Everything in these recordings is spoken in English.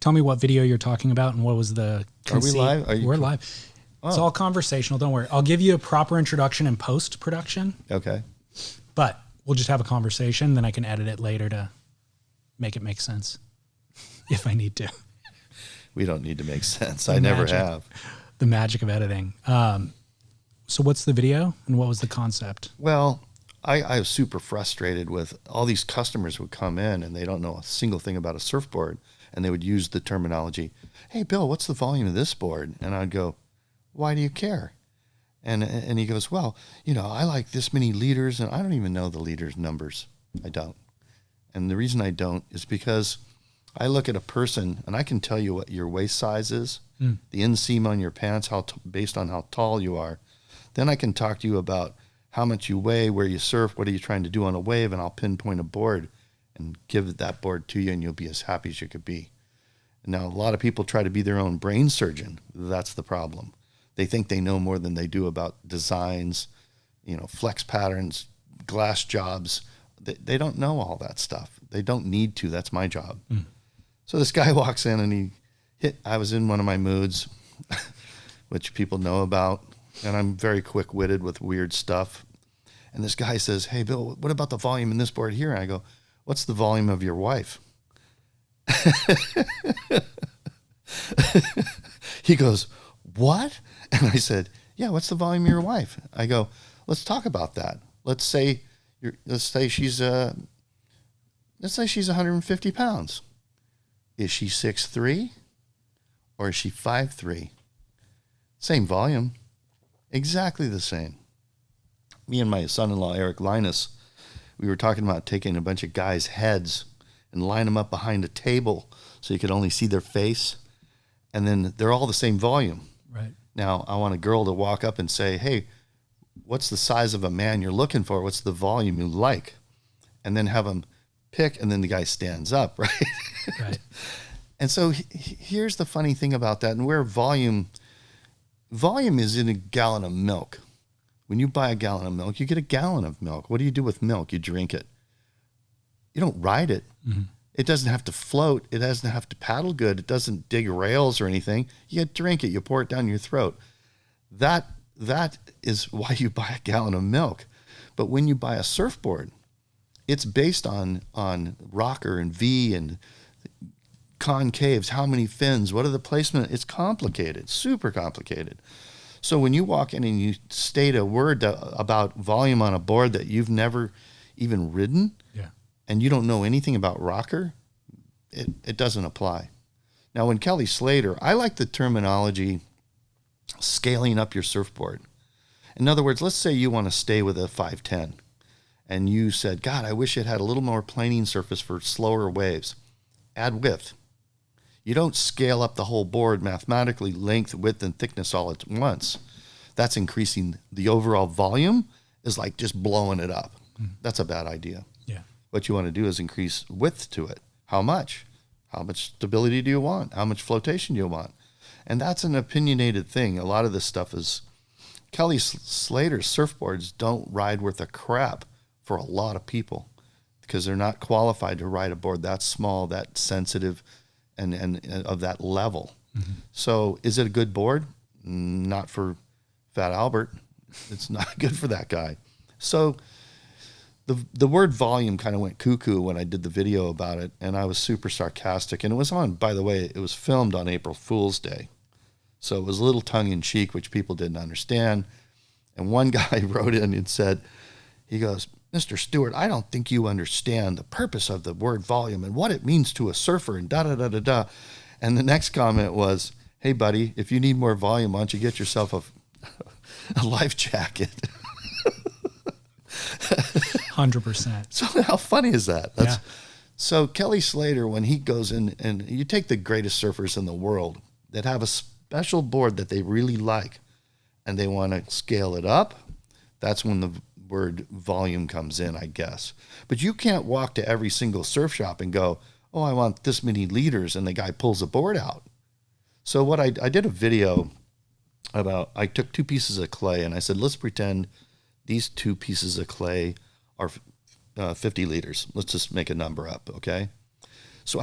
tell me what video you're talking about and what was the conceit. Are we live? We're live. Oh. It's all conversational. Don't worry. I'll give you a proper introduction in post-production. Okay. But we'll just have a conversation. Then I can edit it later to make it make sense if I need to. We don't need to make sense. I never have. The magic of editing. So what's the video and what was the concept? Well, I was super frustrated with all these customers would come in and they don't know a single thing about a surfboard. And they would use the terminology, hey, Bill, what's the volume of this board? And I'd go, why do you care? And he goes, well, you know, I like this many liters, and I don't even know the liters numbers. I don't. And the reason I don't is because I look at a person, and I can tell you what your waist size is, the inseam on your pants, based on how tall you are. Then I can talk to you about how much you weigh, where you surf, what are you trying to do on a wave, and I'll pinpoint a board and give that board to you, and you'll be as happy as you could be. Now, a lot of people try to be their own brain surgeon. That's the problem. They think they know more than they do about designs, you know, flex patterns, glass jobs. They don't know all that stuff. They don't need to. That's my job. So this guy walks in and I was in one of my moods, which people know about, and I'm very quick-witted with weird stuff. And this guy says, hey, Bill, what about the volume in this board here? And I go, what's the volume of your wife? He goes, what? And I said, yeah, what's the volume of your wife? I go, let's talk about that. Let's say she's 150 pounds. Is she 6'3" or is she 5'3"? Same volume. Exactly the same. Me and my son-in-law, Eric Linus, we were talking about taking a bunch of guys' heads and line them up behind a table so you could only see their face. And then they're all the same volume. Right. Now, I want a girl to walk up and say, hey, what's the size of a man you're looking for? What's the volume you like? And then have them pick, and then the guy stands up, right? Right. And so here's the funny thing about that, and where volume is in a gallon of milk. When you buy a gallon of milk, you get a gallon of milk. What do you do with milk? You drink it. You don't ride it. Mm-hmm. It doesn't have to float. It doesn't have to paddle good. It doesn't dig rails or anything. You drink it. You pour it down your throat. That is why you buy a gallon of milk. But when you buy a surfboard, it's based on rocker and V and concaves, how many fins, what are the placement. It's complicated, super complicated. So when you walk in and you state a word about volume on a board that you've never even ridden, and you don't know anything about rocker, it doesn't apply. Now, when Kelly Slater, I like the terminology scaling up your surfboard. In other words, let's say you want to stay with a 510, and you said, God, I wish it had a little more planing surface for slower waves. Add width. You don't scale up the whole board mathematically, length, width, and thickness all at once. That's increasing the overall volume, is like just blowing it up. That's a bad idea. Yeah. What you want to do is increase width to it. How much? How much stability do you want? How much flotation do you want? And that's an opinionated thing. A lot of this stuff is, Kelly Slater's surfboards don't ride worth a crap for a lot of people because they're not qualified to ride a board that small, that sensitive, and of that level. Mm-hmm. So is it a good board? Not for Fat Albert. It's not good for that guy. So the word volume kind of went cuckoo when I did the video about it, and I was super sarcastic. And it was on, by the way, it was filmed on April Fool's Day. So it was a little tongue-in-cheek, which people didn't understand. And one guy wrote in and said, he goes, Mr. Stewart, I don't think you understand the purpose of the word volume and what it means to a surfer and da-da-da-da-da. And the next comment was, hey, buddy, if you need more volume, why don't you get yourself a life jacket? 100%. So how funny is that? So Kelly Slater, when he goes in, and you take the greatest surfers in the world that have a special board that they really like, and they want to scale it up, that's when the word volume comes in, I guess. But you can't walk to every single surf shop and go, oh, I want this many liters, and the guy pulls a board out. So what I did a video about, I took 2 pieces of clay, and I said, let's pretend these 2 pieces of clay are 50 liters. Let's just make a number up, okay? So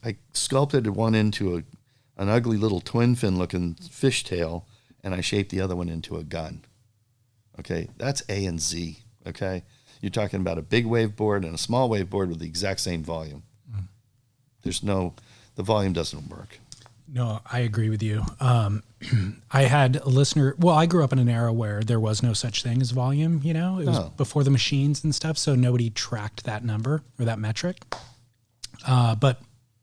I sculpted one into an ugly little twin fin looking fishtail, and I shaped the other one into a gun. Okay, that's A and Z. Okay, you're talking about a big wave board and a small wave board with the exact same volume. The volume doesn't work. No, I agree with you. I had a listener. Well, I grew up in an era where there was no such thing as volume. It was before the machines and stuff, so nobody tracked that number or that metric. But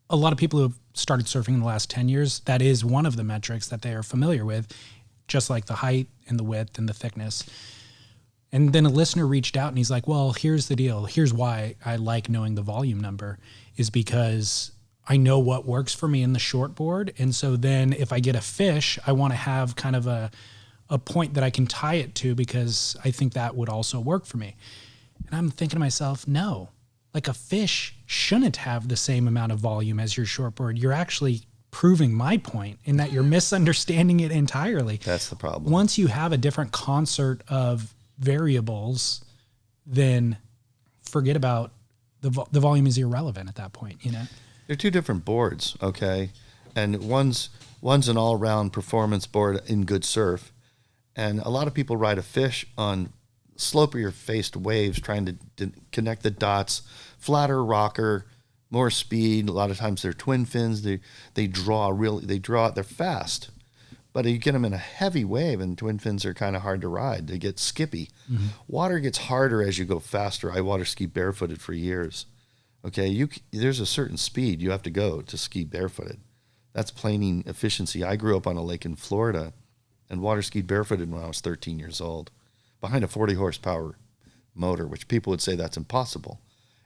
a lot of people who have started surfing in the last 10 years, that is one of the metrics that they are familiar with, just like the height and the width and the thickness. And then a listener reached out and he's like, well, here's the deal. Here's why I like knowing the volume number, is because I know what works for me in the shortboard. And so then if I get a fish, I want to have kind of a point that I can tie it to, because I think that would also work for me. And I'm thinking to myself, no, like a fish shouldn't have the same amount of volume as your shortboard. You're actually proving my point in that you're misunderstanding it entirely. That's the problem. Once you have a different concert of variables, then forget about the volume is irrelevant at that point, They're two different boards, okay? And one's an all-round performance board in good surf, and a lot of people ride a fish on slopier-faced waves trying to connect the dots, flatter rocker, more speed. A lot of times they're twin fins. They're fast. But you get them in a heavy wave, and twin fins are kind of hard to ride. They get skippy. Mm-hmm. Water gets harder as you go faster. I water ski barefooted for years. Okay, there's a certain speed you have to go to ski barefooted. That's planing efficiency. I grew up on a lake in Florida and water skied barefooted when I was 13 years old, behind a 40 horsepower motor, which people would say that's impossible.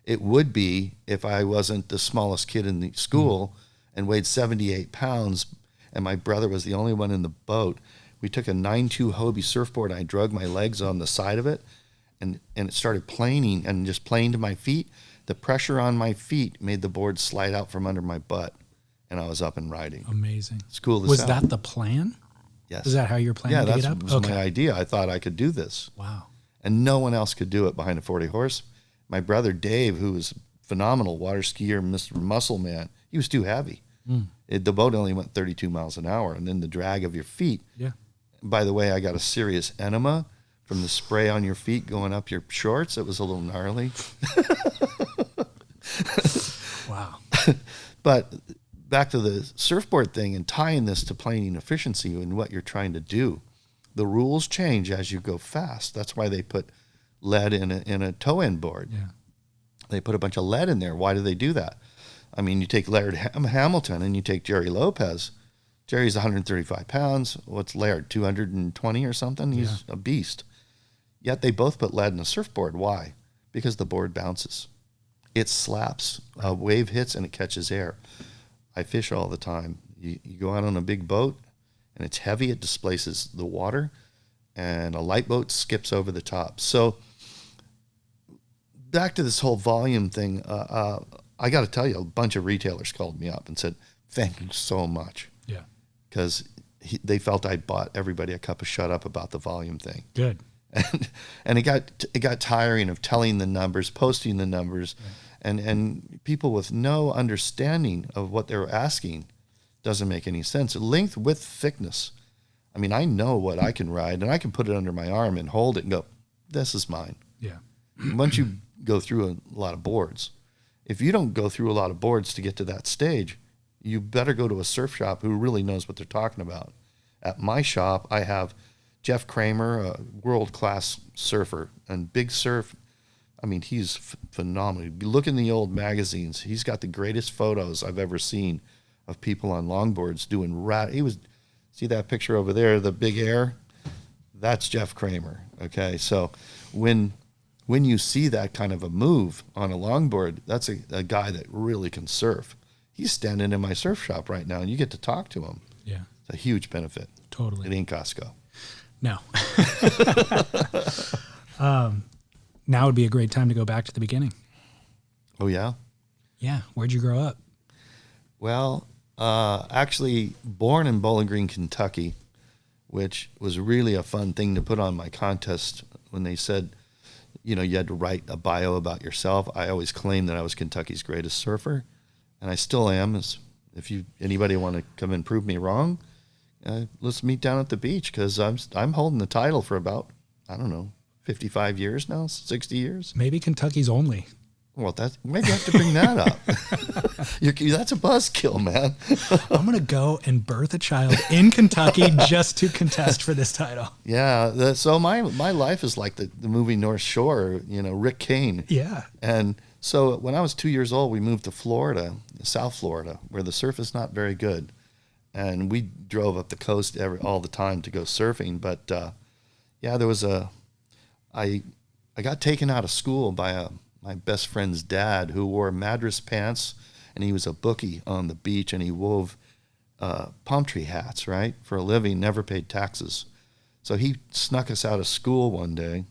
It would be if I wasn't the smallest kid in the school and weighed 78 pounds, and my brother was the only one in the boat. We took a 9.2 Hobie surfboard, and I drug my legs on the side of it, and it started planing and just playing to my feet. The pressure on my feet made the board slide out from under my butt, and I was up and riding. Amazing. It's cool. Was that the plan? Yes. Was that how you were planning to get up? Yeah, that was my idea. I thought I could do this. Wow. And no one else could do it behind a 40 horse. My brother Dave, who was phenomenal water skier, Mr. Muscle Man, he was too heavy. The boat only went 32 miles an hour, and then the drag of your feet. Yeah. By the way, I got a serious enema from the spray on your feet going up your shorts. It was a little gnarly. Wow. But back to the surfboard thing and tying this to planing efficiency and what you're trying to do. The rules change as you go fast. That's why they put lead in a toe end board. Yeah. They put a bunch of lead in there. Why do they do that? I mean, you take Laird Hamilton and you take Jerry Lopez. Jerry's 135 pounds. What's Laird, 220 or something? He's a beast. Yet they both put lead in a surfboard. Why? Because the board bounces. It slaps. A wave hits and it catches air. I fish all the time. You go out on a big boat and it's heavy. It displaces the water, and a light boat skips over the top. So back to this whole volume thing, I got to tell you, a bunch of retailers called me up and said, thank you so much. Yeah. Because they felt I bought everybody a cup of shut up about the volume thing. Good. And it got tiring of telling the numbers, posting the numbers, and people with no understanding of what they were asking doesn't make any sense. Length, width, thickness. I mean, I know what I can ride, and I can put it under my arm and hold it and go, this is mine. Yeah. Once you go through a lot of boards, if you don't go through a lot of boards to get to that stage, you better go to a surf shop who really knows what they're talking about. At my shop, I have Jeff Kramer, a world-class surfer, and Big Surf. I mean, he's phenomenal. Look in the old magazines. He's got the greatest photos I've ever seen of people on longboards doing see that picture over there, the big air? That's Jeff Kramer, okay? So when you see that kind of a move on a longboard, that's a guy that really can surf. He's standing in my surf shop right now, and you get to talk to him. Yeah. It's a huge benefit. Totally. It ain't Costco. No. Now would be a great time to go back to the beginning. Oh, yeah? Yeah. Where'd you grow up? Well, actually born in Bowling Green, Kentucky, which was really a fun thing to put on my contest when they said, you had to write a bio about yourself. I always claimed that I was Kentucky's greatest surfer. and I still am. If anybody want to come and prove me wrong, let's meet down at the beach, because I'm holding the title for about, I don't know, 55 years now, 60 years. Maybe Kentucky's only. Well, maybe you have to bring that up. That's a buzzkill, man. I'm going to go and birth a child in Kentucky just to contest for this title. Yeah. So my life is like the movie North Shore, Rick Kane. Yeah. And so when I was 2 years old, we moved to Florida, South Florida, where the surf is not very good. And we drove up the coast all the time to go surfing. But there was I got taken out of school by my best friend's dad, who wore Madras pants, and he was a bookie on the beach, and he wove palm tree hats, right, for a living, never paid taxes. So he snuck us out of school one day.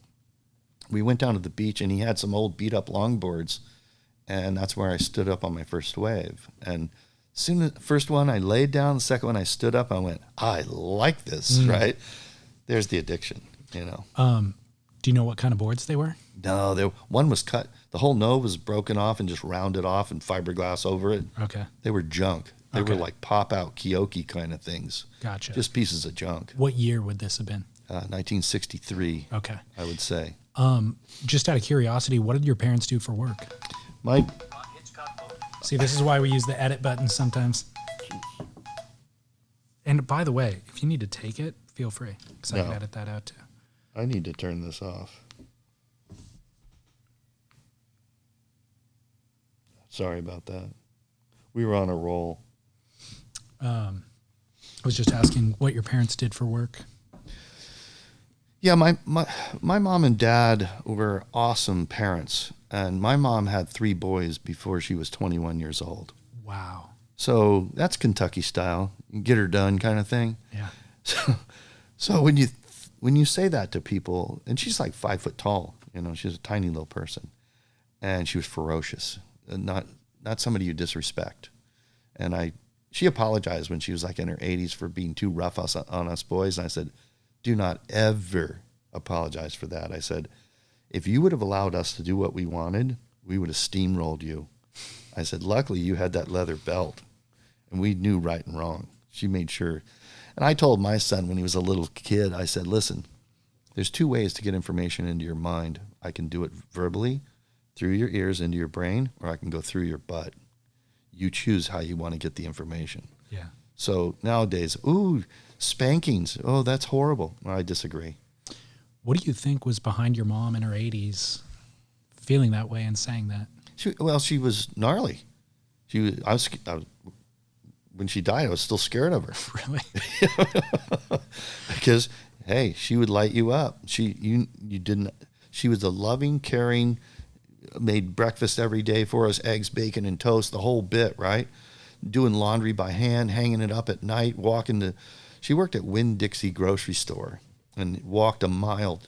We went down to the beach, and he had some old beat-up longboards, and that's where I stood up on my first wave. And soon as the first one I laid down, the second one I stood up, I went, I like this, right? There's the addiction, Do you know what kind of boards they were? No, one was cut. The whole nose was broken off and just rounded off and fiberglass over it. Okay. They were junk. They were like pop-out Kyoki kind of things. Gotcha. Just pieces of junk. What year would this have been? 1963. Okay. I would say. Just out of curiosity, what did your parents do for work? See, this is why we use the edit button sometimes. And by the way, if you need to take it, feel free, because I can edit that out too. I need to turn this off. Sorry about that. We were on a roll. I was just asking what your parents did for work. Yeah, my mom and dad were awesome parents. And my mom had 3 boys before she was 21 years old. Wow. So that's Kentucky style, get her done kind of thing. Yeah. So when you say that to people, and she's like 5 foot tall, she's a tiny little person, and she was ferocious, not somebody you disrespect. And she apologized when she was like in her 80s for being too rough on us boys. And I said, do not ever apologize for that. I said, if you would have allowed us to do what we wanted, we would have steamrolled you. I said, luckily you had that leather belt, and we knew right and wrong. She made sure. And I told my son when he was a little kid, I said, listen, there's 2 ways to get information into your mind. I can do it verbally, through your ears into your brain, or I can go through your butt. You choose how you want to get the information. Yeah. So nowadays, spankings. Oh, that's horrible. I disagree. What do you think was behind your mom in her 80s feeling that way and saying that? She was gnarly. When she died, I was still scared of her. Really? Because, hey, she would light you up. She was a loving, caring, made breakfast every day for us, eggs, bacon, and toast, the whole bit, right? Doing laundry by hand, hanging it up at night, she worked at Winn-Dixie grocery store and walked a mile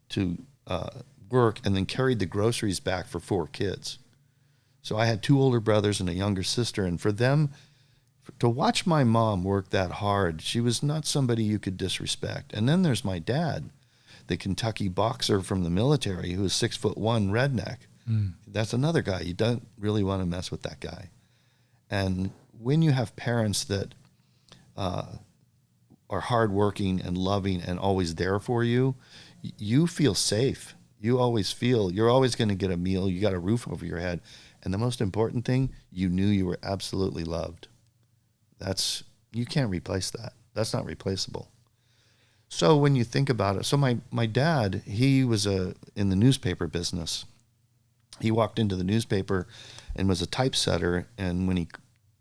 to work, and then carried the groceries back for 4 kids. So I had 2 older brothers and a younger sister, and for them to watch my mom work that hard, she was not somebody you could disrespect. And then there's my dad, the Kentucky boxer from the military, who was 6'1" redneck. That's another guy. You don't really want to mess with that guy. And when you have parents that are hardworking and loving and always there for you, you feel safe. You always feel you're always going to get a meal. You got a roof over your head. And the most important thing, you knew you were absolutely loved. You can't replace that. That's not replaceable. So when you think about it, so my dad, he was in the newspaper business. He walked into the newspaper and was a typesetter, and when he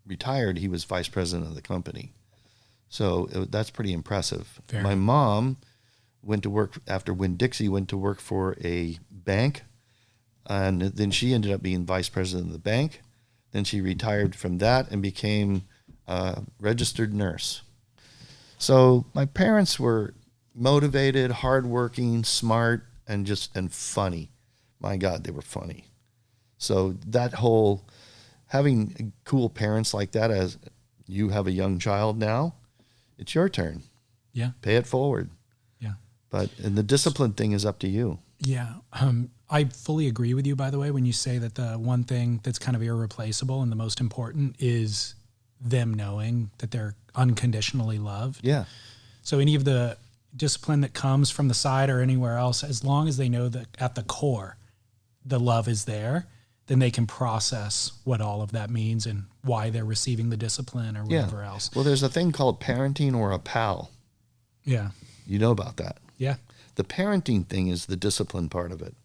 retired, he was vice president of the company. So that's pretty impressive. Fair. My mom went to work after Winn-Dixie, went to work for a bank, and then she ended up being vice president of the bank. Then she retired from that and became a registered nurse. So my parents were motivated, hardworking, smart, and funny. My God, they were funny. So that whole having cool parents like that, as you have a young child now, it's your turn. Yeah. Pay it forward. Yeah. And the discipline thing is up to you. Yeah. I fully agree with you, by the way, when you say that the one thing that's kind of irreplaceable and the most important is them knowing that they're unconditionally loved. Yeah. So any of the discipline that comes from the side or anywhere else, as long as they know that at the core, the love is there, then they can process what all of that means and why they're receiving the discipline or whatever else. Well, there's a thing called parenting or a PAL. Yeah. You know about that. Yeah. The parenting thing is the discipline part of it.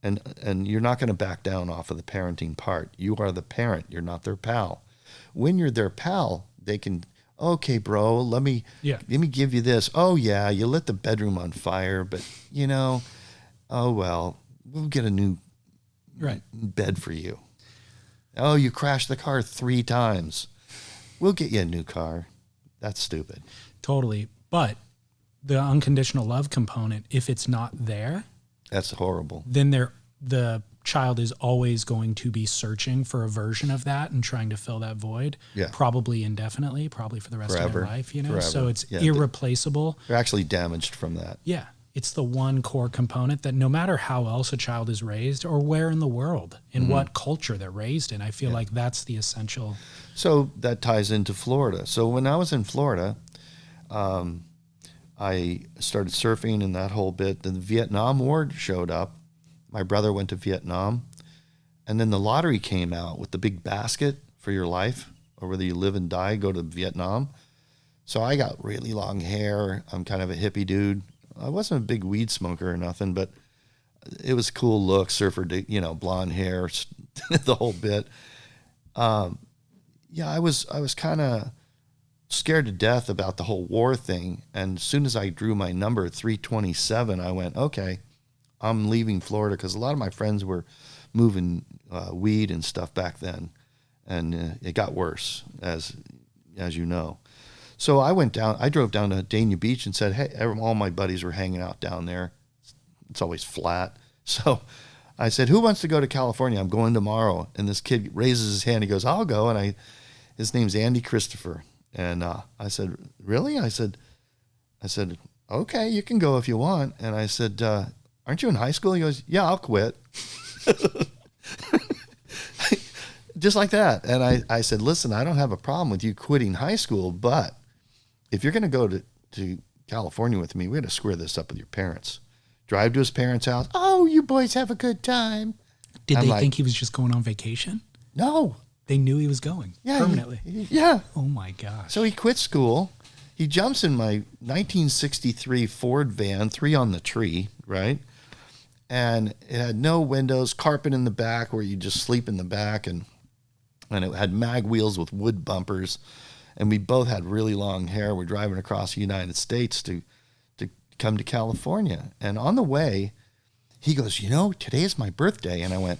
And you're not going to back down off of the parenting part. You are the parent. You're not their pal. When you're their pal, they can, okay, bro, let me give you this. Oh, yeah, you lit the bedroom on fire, but, oh, well, we'll get a new bed for you. Oh, you crashed the car 3 times. We'll get you a new car. That's stupid. Totally. But the unconditional love component, if it's not there, that's horrible. Then the child is always going to be searching for a version of that and trying to fill that void, probably indefinitely, probably for the rest of their life, Forever. So it's irreplaceable. They're actually damaged from that. Yeah. It's the one core component that no matter how else a child is raised or where in the world, in what culture they're raised in, I feel like that's the essential. So that ties into Florida. So when I was in Florida, I started surfing and that whole bit. Then the Vietnam War showed up. My brother went to Vietnam. And then the lottery came out with the big basket for your life, or whether you live and die, go to Vietnam. So I got really long hair. I'm kind of a hippie dude. I wasn't a big weed smoker or nothing, but it was a cool look, surfer, blonde hair, the whole bit. I was kind of scared to death about the whole war thing. And as soon as I drew my number 327, I went, okay, I'm leaving Florida, because a lot of my friends were moving weed and stuff back then. And it got worse, as you know. So I drove down to Dania Beach and said, hey, all my buddies were hanging out down there. It's always flat. So I said, who wants to go to California? I'm going tomorrow. And this kid raises his hand. He goes, I'll go. And his name's Andy Christopher. And I said, really? I said, okay, you can go if you want. And I said, aren't you in high school? He goes, yeah, I'll quit. Just like that. And I said, listen, I don't have a problem with you quitting high school, but if you're going to go to California with me, we got to square this up with your parents. Drive to his parents' house. Oh, you boys have a good time. Did they think he was just going on vacation? No. They knew he was going permanently. Yeah. Oh my gosh. So he quit school. He jumps in my 1963 Ford van, 3 on the tree, right? And it had no windows, carpet in the back where you just sleep in the back, and it had mag wheels with wood bumpers. And we both had really long hair. We're driving across the United States to come to California. And on the way, he goes, today is my birthday. And I went,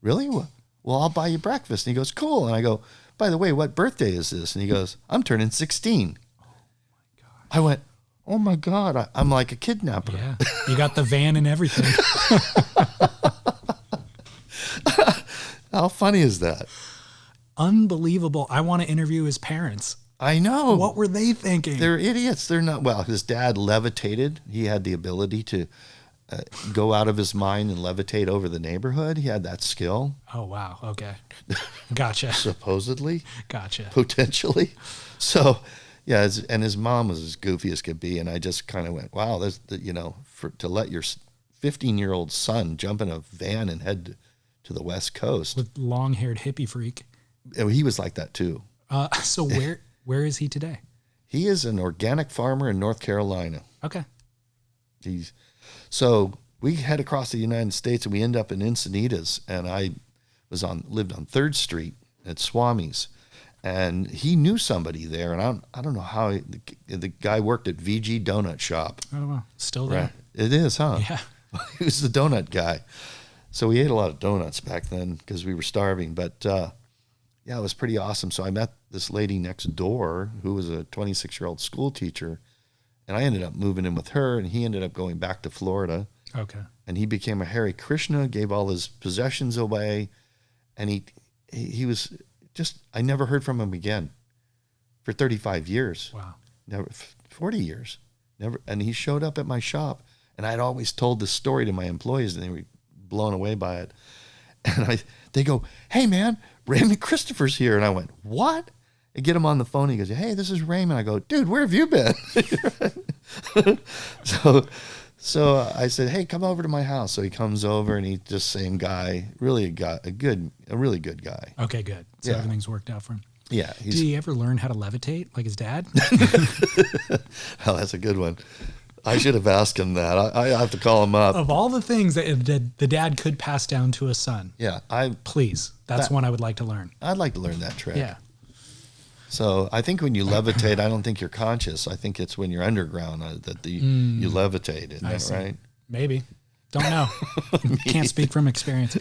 really? Well, I'll buy you breakfast. And he goes, cool. And I go, by the way, what birthday is this? And he goes, I'm turning 16. Oh, my God. I went, oh, my God. I'm like a kidnapper. Yeah. You got the van and everything. How funny is that? Unbelievable. I want to interview his parents. I know. What were they thinking? They're idiots. They're not. Well, his dad levitated. He had the ability to go out of his mind and levitate over the neighborhood. He had that skill. Oh, wow. Okay. Gotcha. Supposedly. Gotcha. Potentially. So, yeah, and his mom was as goofy as could be. And I just kind of went, wow, that's, to let your 15-year-old son jump in a van and head to the West Coast. With long-haired hippie freak. He was like that too. So where is he today? He is an organic farmer in North Carolina. Okay. So we head across the United States and we end up in Encinitas, and I lived on 3rd Street at Swami's, and he knew somebody there, and I don't know how the guy worked at VG Donut Shop. Oh, wow. Still there. Right. It is, huh? Yeah. He was the donut guy. So we ate a lot of donuts back then because we were starving, but yeah, it was pretty awesome. So I met this lady next door who was a 26-year-old school teacher, and I ended up moving in with her, and he ended up going back to Florida. Okay. And he became a Hare Krishna, gave all his possessions away, and he was just, I never heard from him again for 35 years. Wow. Never, 40 years. Never. And he showed up at my shop, and I'd always told this story to my employees, and they were blown away by it. And they go, "Hey man, Raymond Christopher's here." And I went, "What?" I get him on the phone. He goes, "Hey, this is Raymond." I go, "Dude, where have you been?" So I said, "Hey, come over to my house." So he comes over, and he's just same guy, really a really good guy. Okay, good. So everything's worked out for him. Yeah. Did he ever learn how to levitate like his dad? Oh, that's a good one. I should have asked him that. I have to call him up. Of all the things that the dad could pass down to a son. Yeah. That's one I would like to learn. I'd like to learn that trick. Yeah. So I think when you levitate, I don't think you're conscious. I think it's when you're underground that you levitate. Isn't that right? Maybe. Don't know. Can't speak from experience.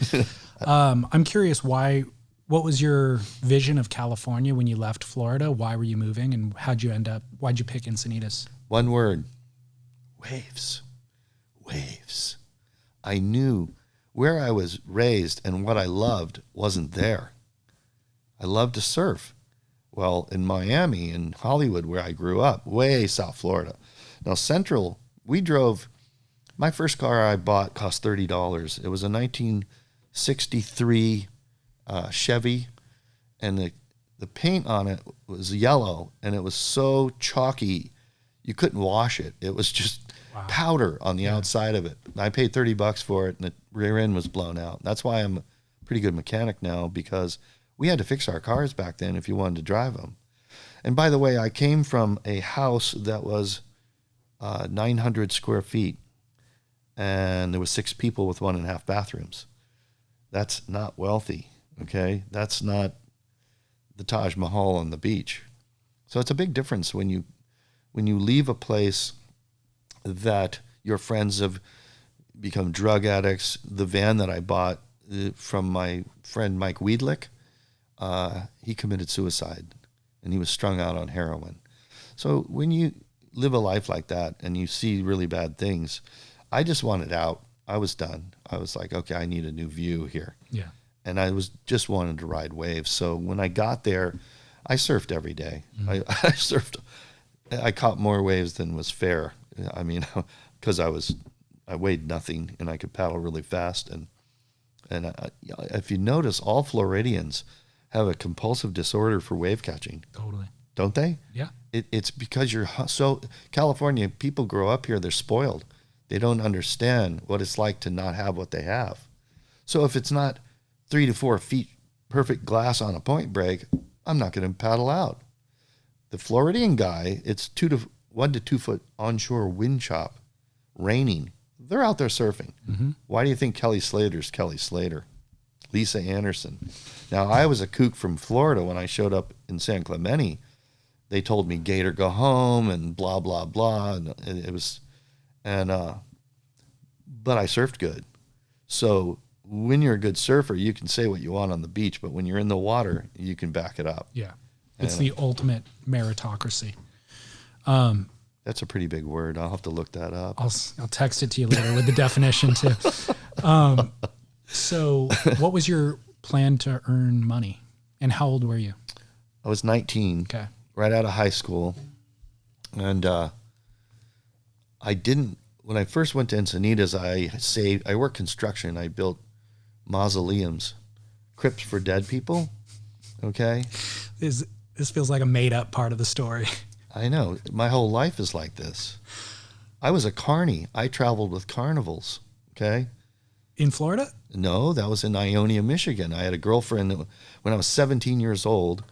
I'm curious what was your vision of California when you left Florida? Why were you moving, and why'd you pick Encinitas? One word: waves. Waves. I knew where I was raised and what I loved wasn't there. I loved to surf. Well, in Miami and Hollywood, where I grew up, way South Florida. Now, Central, my first car I bought cost $30. It was a 1963 Chevy, and the paint on it was yellow, and it was so chalky, you couldn't wash it. It was just powder on the outside of it. I paid $30 for it, and the rear end was blown out. That's why I'm a pretty good mechanic now, because we had to fix our cars back then if you wanted to drive them. And by the way, I came from a house that was 900 square feet, and there was 6 people with 1.5 bathrooms. That's not wealthy, okay? That's not the Taj Mahal on the beach. So it's a big difference when you leave a place that your friends have become drug addicts. The van that I bought from my friend Mike Weidlich, he committed suicide, and he was strung out on heroin. So when you live a life like that and you see really bad things, I just wanted out. I was done. I was like, okay, I need a new view here. Yeah. And I just wanted to ride waves. So when I got there, I surfed every day. Mm-hmm. I surfed. I caught more waves than was fair. I mean, because I weighed nothing and I could paddle really fast. And if you notice, all Floridians have a compulsive disorder for wave catching. Totally. Don't they? Yeah. It's because California, people grow up here, they're spoiled. They don't understand what it's like to not have what they have. So if it's not 3 to 4 feet perfect glass on a point break, I'm not going to paddle out. The Floridian guy, it's 1 to 2 foot onshore wind chop, raining. They're out there surfing. Mm-hmm. Why do you think Kelly Slater's Kelly Slater? Lisa Anderson. Now, I was a kook from Florida when I showed up in San Clemente. They told me Gator go home and blah, blah, blah. And it was, but I surfed good. So when you're a good surfer, you can say what you want on the beach, but when you're in the water, you can back it up. Yeah. It's the ultimate meritocracy. That's a pretty big word. I'll have to look that up. I'll text it to you later with the definition too. So what was your plan to earn money, and how old were you? I was 19. Okay. Right out of high school. And when I first went to Encinitas, I worked construction. I built mausoleums, crypts for dead people. Okay. This feels like a made up part of the story. I know. My whole life is like this. I was a carny. I traveled with carnivals. Okay. In Florida? No, that was in Ionia, Michigan. I had a girlfriend when I was 17 years old.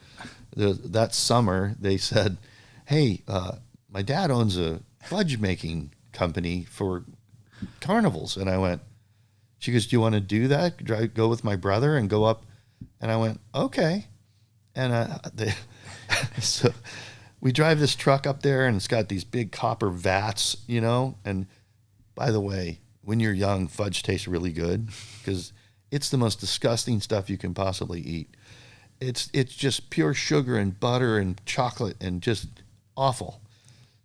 That summer, they said, hey, my dad owns a fudge making company for carnivals. And I went, she goes, do you want to do that? Go with my brother and go up? And I went, okay. And so we drive this truck up there, and it's got these big copper vats, and by the way, when you're young, fudge tastes really good because it's the most disgusting stuff you can possibly eat. It's just pure sugar and butter and chocolate and just awful.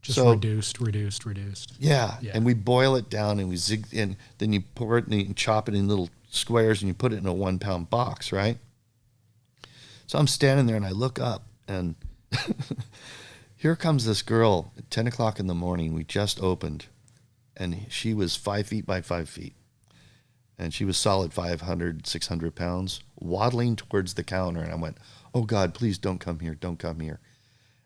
Just reduced. Yeah. And we boil it down and and then you pour it and chop it in little squares and you put it in a 1 pound box, right? So I'm standing there and I look up and here comes this girl at 10 o'clock in the morning. We just opened. And she was 5 feet by 5 feet. and she was solid 500, 600 pounds, waddling towards the counter. And I went, oh God, please don't come here. Don't come here.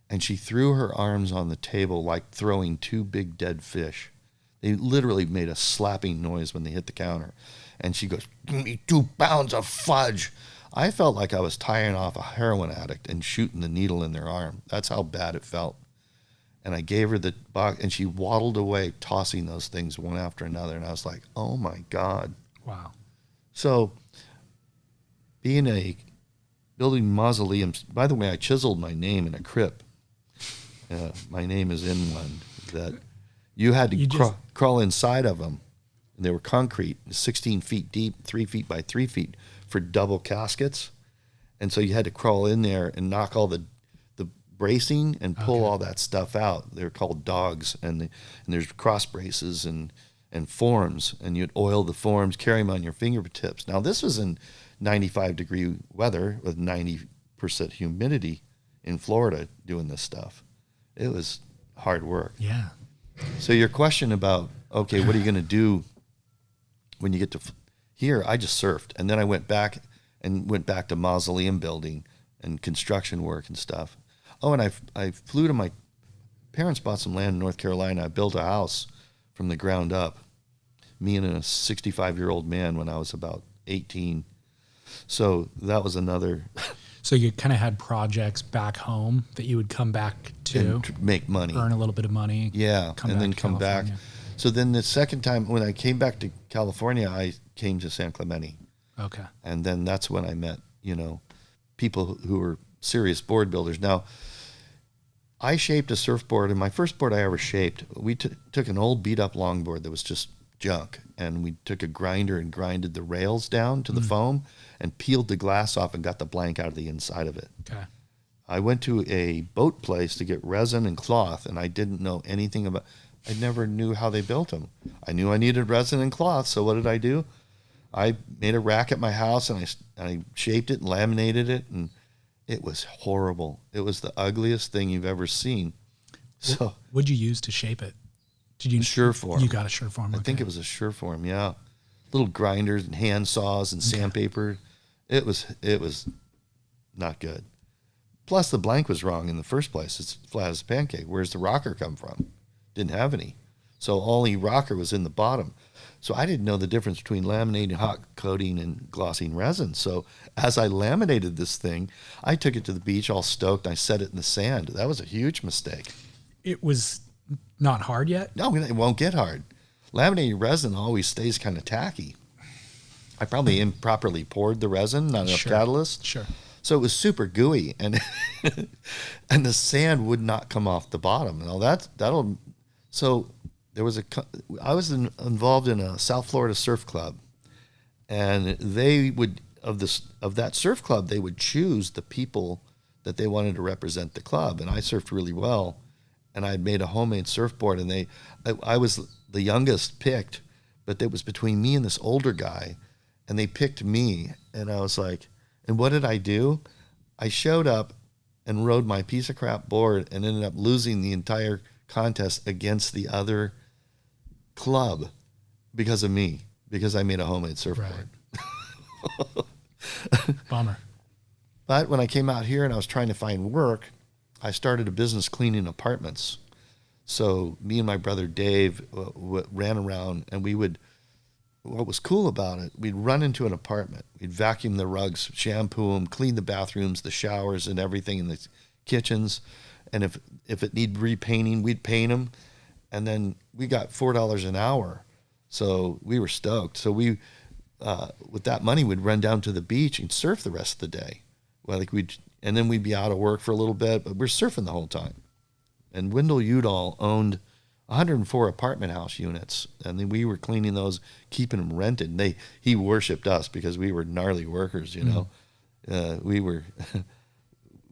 And she threw her arms on the table like throwing two big dead fish. They literally made a slapping noise when they hit the counter. And she goes, give me 2 pounds of fudge. I felt like I was tying off a heroin addict and shooting the needle in their arm. That's how bad it felt. And I gave her the box, and she waddled away, tossing those things one after another. And I was like, oh my God. Wow. So building mausoleums, by the way, I chiseled my name in a crypt. My name is in one that you had to crawl inside of them. And they were concrete, 16 feet deep, 3 feet by 3 feet for double caskets. And so you had to crawl in there and knock all the bracing and pull all that stuff out. They're called dogs, and there's cross braces and forms, and you'd oil the forms, carry them on your fingertips. Now this was in 95-degree weather with 90% humidity in Florida doing this stuff. It was hard work. Yeah. So your question about, okay, what are you going to do when you get to here? I just surfed, and then I went back to mausoleum building and construction work and stuff. Oh, and I flew to my parents bought some land in North Carolina. I built a house from the ground up, me and a 65-year-old man when I was about 18. So that was another. So you kind of had projects back home that you would come back to make money, earn a little bit of money. Yeah, and then come back. So then the second time when I came back to California, I came to San Clemente. Okay. And then that's when I met, people who were serious board builders. Now, I shaped a surfboard, and my first board I ever shaped, we took an old beat-up longboard that was just junk, and we took a grinder and grinded the rails down to the foam and peeled the glass off and got the blank out of the inside of it. Okay. I went to a boat place to get resin and cloth, and I didn't know anything about. I never knew how they built them. I knew I needed resin and cloth, so what did I do? I made a rack at my house, and I shaped it and laminated it, and it was horrible. It was the ugliest thing you've ever seen. So what'd you use to shape it? Did you Sureform? You got a Sureform. I think it was a Sureform. Yeah, little grinders and hand saws and sandpaper. It was not good. Plus, the blank was wrong in the first place. It's flat as a pancake. Where's the rocker come from? Didn't have any. So only rocker was in the bottom. So I didn't know the difference between laminating, hot coating, and glossing resin. So as I laminated this thing, I took it to the beach all stoked. And I set it in the sand. That was a huge mistake. It was not hard yet? No, it won't get hard. Laminating resin always stays kind of tacky. I probably improperly poured the resin, not enough catalyst. Sure. So it was super gooey, and and the sand would not come off the bottom. And all that'll. So there was I was involved in a South Florida surf club, and they would of that surf club they would choose the people that they wanted to represent the club, and I surfed really well, and I had made a homemade surfboard, and I was the youngest picked, but it was between me and this older guy, and they picked me, and I was like, and what did I do? I showed up and rode my piece of crap board and ended up losing the entire contest against the other club because of me, because I made a homemade surfboard. Right. Bummer. But when I came out here and I was trying to find work, I started a business cleaning apartments. So me and my brother Dave ran around, and what was cool about it, we'd run into an apartment, we'd vacuum the rugs, shampoo them, clean the bathrooms, the showers, and everything in the kitchens. And if it needed repainting, we'd paint them. And then we got $4 an hour. So we were stoked. So we, with that money, we'd run down to the beach and surf the rest of the day. And then we'd be out of work for a little bit, but we're surfing the whole time. And Wendell Udall owned 104 apartment house units, and then we were cleaning those, keeping them rented. He worshipped us because we were gnarly workers, you know.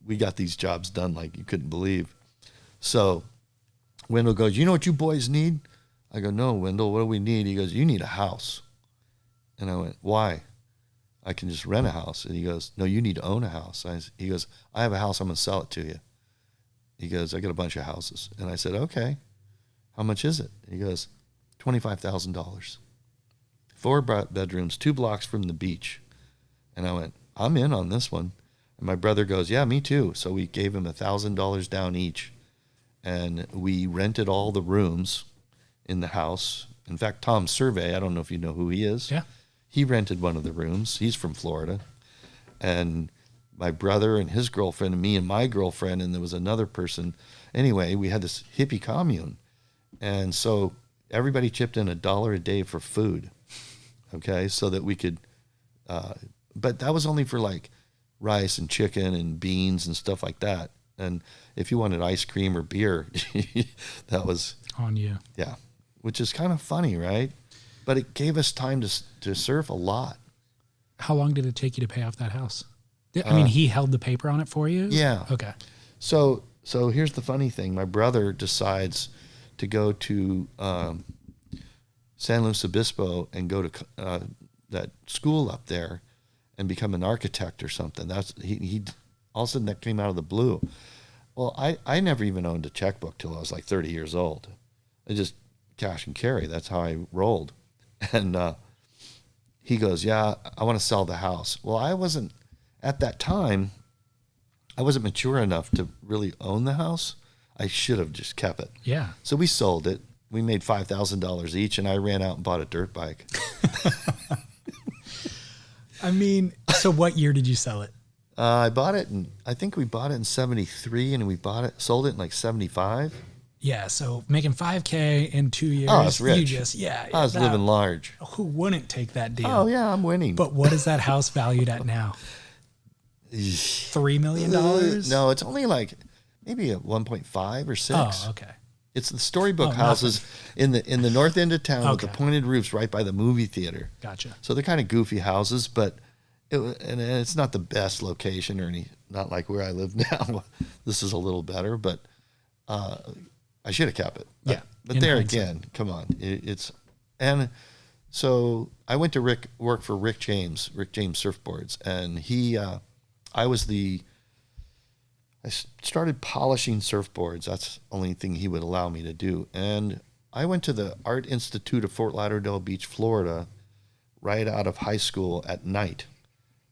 We got these jobs done like you couldn't believe. So Wendell goes, you know what you boys need? I go, no, Wendell, what do we need? He goes, you need a house. And I went, why? I can just rent a house. And he goes, no, you need to own a house. He goes, I have a house, I'm going to sell it to you. He goes, I got a bunch of houses. And I said, okay. How much is it? He goes, $25,000 for 4 bedrooms, 2 blocks from the beach. And I went, I'm in on this one. And my brother goes, yeah, me too. So we gave him $1,000 down each. And we rented all the rooms in the house. In fact, Tom Survey, I don't know if you know who he is. Yeah. He rented one of the rooms. He's from Florida. And my brother and his girlfriend and me and my girlfriend, and there was another person. Anyway, we had this hippie commune. And so everybody chipped in $1 a day for food, okay, so that we could, but that was only for like rice and chicken and beans and stuff like that. And if you wanted ice cream or beer, that was on you. Yeah, which is kind of funny, right? But it gave us time to surf a lot. How long did it take you to pay off that house? I mean, he held the paper on it for you? Yeah. Okay. So here's the funny thing. My brother decides to go to San Luis Obispo and go to that school up there and become an architect or something. That's he all of a sudden that came out of the blue. Well, I never even owned a checkbook till I was like 30 years old. I just cash and carry. That's how I rolled. And he goes, yeah, I want to sell the house. Well, I wasn't, at that time, I wasn't mature enough to really own the house. I should have just kept it. Yeah. So we sold it. We made $5,000 each, and I ran out and bought a dirt bike. I mean, so what year did you sell it? I bought it, and I think we bought it in 73, and sold it in like 75. Yeah, so making $5K in 2 years. Oh, I was rich. You just, I was living large. Who wouldn't take that deal? Oh, yeah, I'm winning. But what is that house valued at now? $3 million? No, it's only like maybe a 1.5 or 6. Oh, okay. It's the storybook houses in the north end of town with the Okay. pointed roofs right by the movie theater. Gotcha. So they're kind of goofy houses, but and it's not the best location or not like where I live now. This is a little better, but I should have kept it. Yeah. But there again, come on. And so I went to work for Rick James Surfboards, and I started polishing surfboards. That's the only thing he would allow me to do. And I went to the Art Institute of Fort Lauderdale Beach, Florida, right out of high school at night.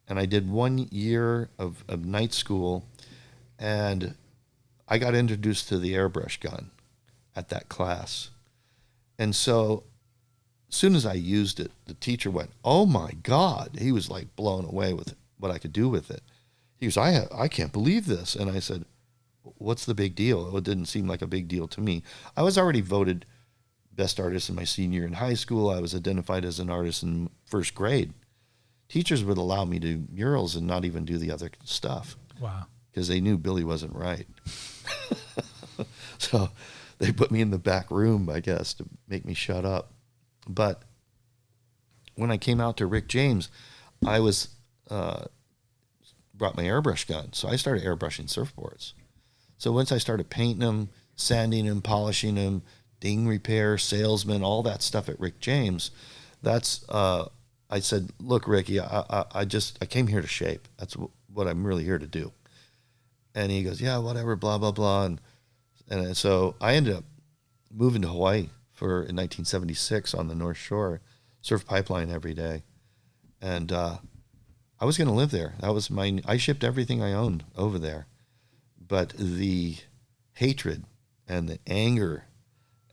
And I did 1 year of night school, and I got introduced to the airbrush gun at that class. And so as soon as I used it, the teacher went, oh my God. He was like blown away with what I could do with it. He goes, I can't believe this. And I said, what's the big deal? It didn't seem like a big deal to me. I was already voted best artist in my senior year in high school. I was identified as an artist in first grade. Teachers would allow me to do murals and not even do the other stuff. Wow. Because they knew Billy wasn't right. So they put me in the back room, I guess, to make me shut up. But when I came out to Rick James, I was brought my airbrush gun. So I started airbrushing surfboards. So once I started painting them, sanding them, polishing them, ding repair, salesman, all that stuff at Rick James, that's, I said, look, Ricky, I came here to shape. That's what I'm really here to do. And he goes, yeah, whatever, blah, blah, blah. And so I ended up moving to Hawaii in 1976 on the North Shore, surf pipeline every day. And I was going to live there. I shipped everything I owned over there. But the hatred and the anger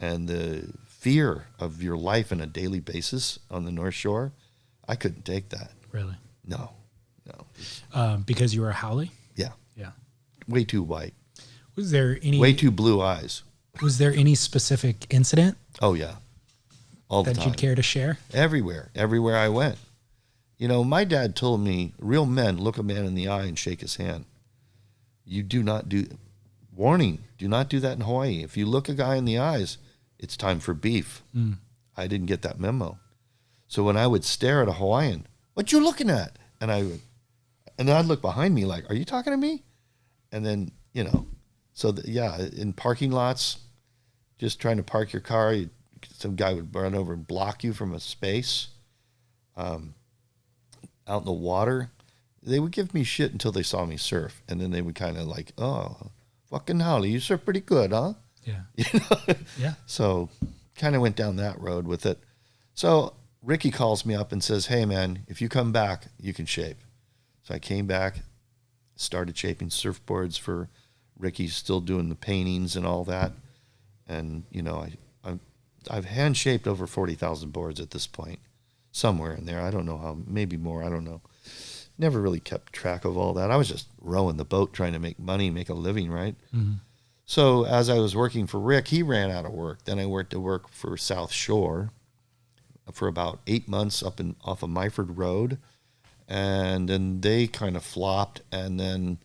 and the fear of your life on a daily basis on the North Shore, I couldn't take that. Really? No. Because you were a Howley? Yeah. Yeah. Way too white. Was there any... Way too blue eyes. Was there any specific incident? Oh, yeah. All the time. That you'd care to share? Everywhere I went. You know, my dad told me, real men look a man in the eye and shake his hand. You do not do... Warning, do not do that in Hawaii. If you look a guy in the eyes, it's time for beef. I didn't get that memo. So when I would stare at a Hawaiian, what you looking at? And I'd look behind me like, are you talking to me? And then, in parking lots, just trying to park your car, some guy would run over and block you from a space. Out in the water, they would give me shit until they saw me surf. And then they would kind of like, oh, fucking Howley, you surf pretty good, huh? Yeah. You know? Yeah. So kind of went down that road with it. So Ricky calls me up and says, hey, man, if you come back, you can shape. So I came back, started shaping surfboards for Ricky, still doing the paintings and all that. And, you know, I've hand shaped over 40,000 boards at this point, somewhere in there. I don't know how, maybe more. I don't know. Never really kept track of all that. I was just rowing the boat, trying to make money, make a living, right? Mm-hmm. So as I was working for Rick, he ran out of work. Then I went to work for South Shore for about 8 months off of Myford Road. And then they kind of flopped. And then,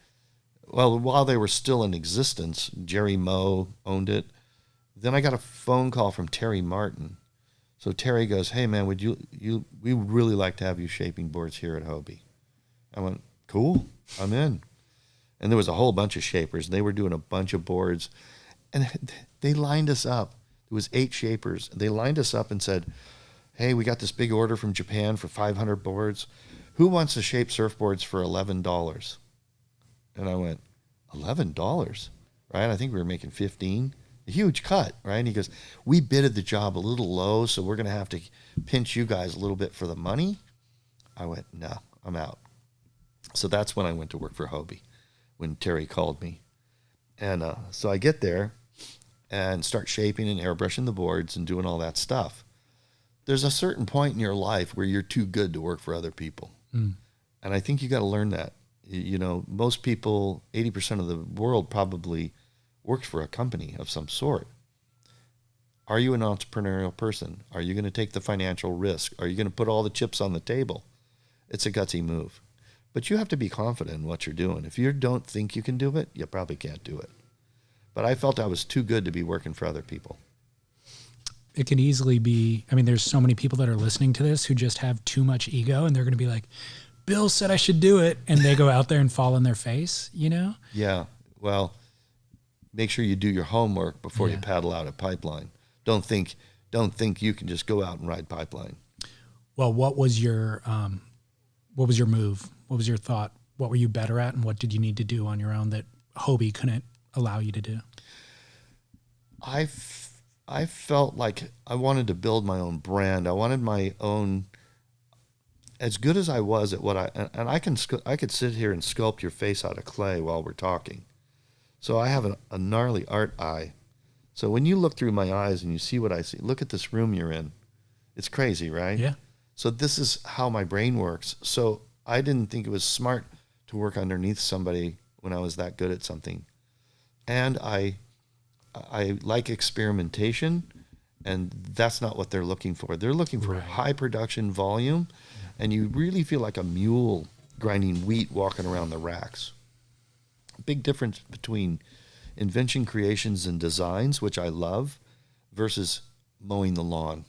well, while they were still in existence, Jerry Moe owned it. Then I got a phone call from Terry Martin. So Terry goes, hey, man, we would really like to have you shaping boards here at Hobie. I went, cool, I'm in. And there was a whole bunch of shapers. And they were doing a bunch of boards. And they lined us up. There was 8 shapers. They lined us up and said, hey, we got this big order from Japan for 500 boards. Who wants to shape surfboards for $11? And I went, $11? Right? I think we were making 15. A huge cut, right? And he goes, we bidded the job a little low, so we're going to have to pinch you guys a little bit for the money. I went, no, I'm out. So that's when I went to work for Hobie, when Terry called me. And so I get there and start shaping and airbrushing the boards and doing all that stuff. There's a certain point in your life where you're too good to work for other people. Mm. And I think you got to learn that. You know, most people, 80% of the world probably works for a company of some sort. Are you an entrepreneurial person? Are you going to take the financial risk? Are you going to put all the chips on the table? It's a gutsy move. But you have to be confident in what you're doing. If you don't think you can do it, you probably can't do it. But I felt I was too good to be working for other people. It can easily be, I mean, there's so many people that are listening to this who just have too much ego, and they're going to be like, Bill said I should do it. And they go out there and fall on their face, you know? Yeah. Well, make sure you do your homework before you paddle out a pipeline. Don't think you can just go out and ride pipeline. Well, what was your move? What was your thought? What were you better at, and what did you need to do on your own that Hobie couldn't allow you to do? I felt like I wanted to build my own brand. I wanted my own, as good as I was at what I could sit here and sculpt your face out of clay while we're talking. So I have a gnarly art eye. So when you look through my eyes and you see what I see, look at this room you're in. It's crazy, right? Yeah. So this is how my brain works. So I didn't think it was smart to work underneath somebody when I was that good at something. And I like experimentation, and that's not what they're looking for. They're looking for high production volume, and you really feel like a mule grinding wheat walking around the racks. Big difference between invention, creations, and designs, which I love, versus mowing the lawn.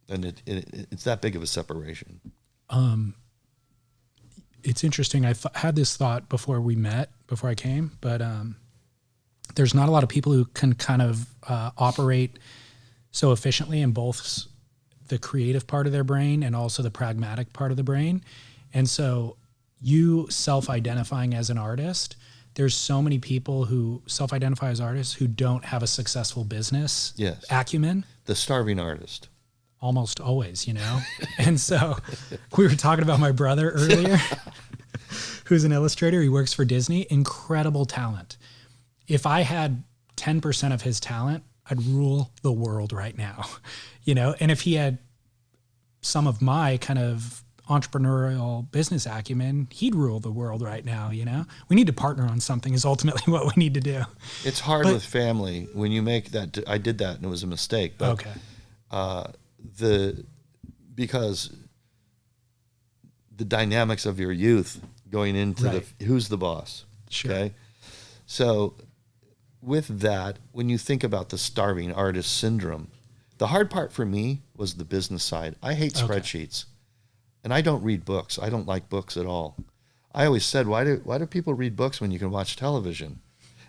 And it's that big of a separation. It's interesting. I had this thought before I came, but there's not a lot of people who can kind of operate so efficiently in both the creative part of their brain and also the pragmatic part of the brain. And so you self-identifying as an artist, there's so many people who self-identify as artists who don't have a successful business acumen. The starving artist. Almost always, you know? And so we were talking about my brother earlier, who's an illustrator. He works for Disney. Incredible talent. If I had 10% of his talent, I'd rule the world right now, you know? And if he had some of my kind of entrepreneurial business acumen, he'd rule the world right now, you know? We need to partner on something is ultimately what we need to do. It's hard with family when you make that. I did that and it was a mistake. But, because the dynamics of your youth going into who's the boss. Sure. Okay. So with that, when you think about the starving artist syndrome, the hard part for me was the business side. I hate spreadsheets, and I don't read books. I don't like books at all. I always said, why do people read books when you can watch television?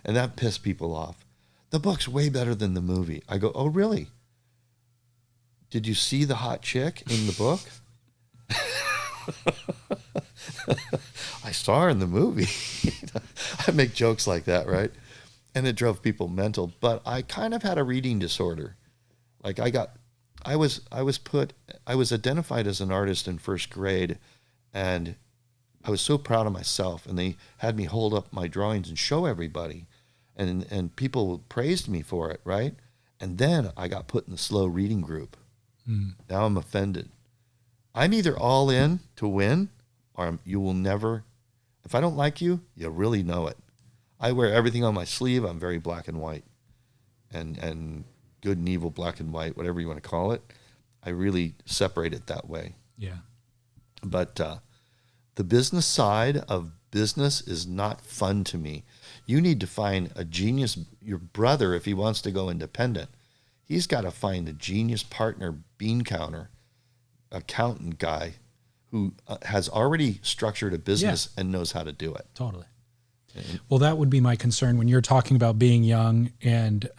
And that pissed people off. The book's way better than the movie. I go, oh, really? Did you see the hot chick in the book? I saw her in the movie. I make jokes like that, right? And it drove people mental. But I kind of had a reading disorder. Like I got I was identified as an artist in first grade, and I was so proud of myself, and they had me hold up my drawings and show everybody, and people praised me for it, right? And then I got put in the slow reading group. Now I'm offended. I'm either all in to win, or you will never. If I don't like you, you really know it. I wear everything on my sleeve. I'm very black and white, and good and evil, black and white, whatever you want to call it. I really separate it that way. Yeah. But the business side of business is not fun to me. You need to find a genius, your brother, if he wants to go independent. He's got to find a genius partner, bean counter, accountant guy who has already structured a business and knows how to do it. Totally. Well, that would be my concern when you're talking about being young and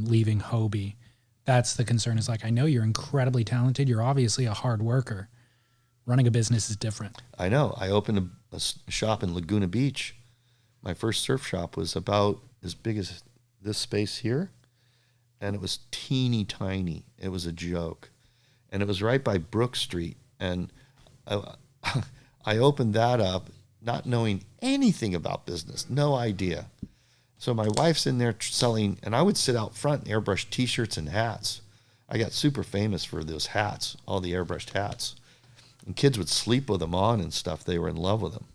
leaving Hobie. That's the concern. Is like, I know you're incredibly talented. You're obviously a hard worker. Running a business is different. I know. I opened a shop in Laguna Beach. My first surf shop was about as big as this space here, and it was teeny tiny. It was a joke. And it was right by Brook Street. And I opened that up not knowing anything about business, no idea. So my wife's in there selling, and I would sit out front and airbrush T-shirts and hats. I got super famous for those hats, all the airbrushed hats. And kids would sleep with them on and stuff. They were in love with them.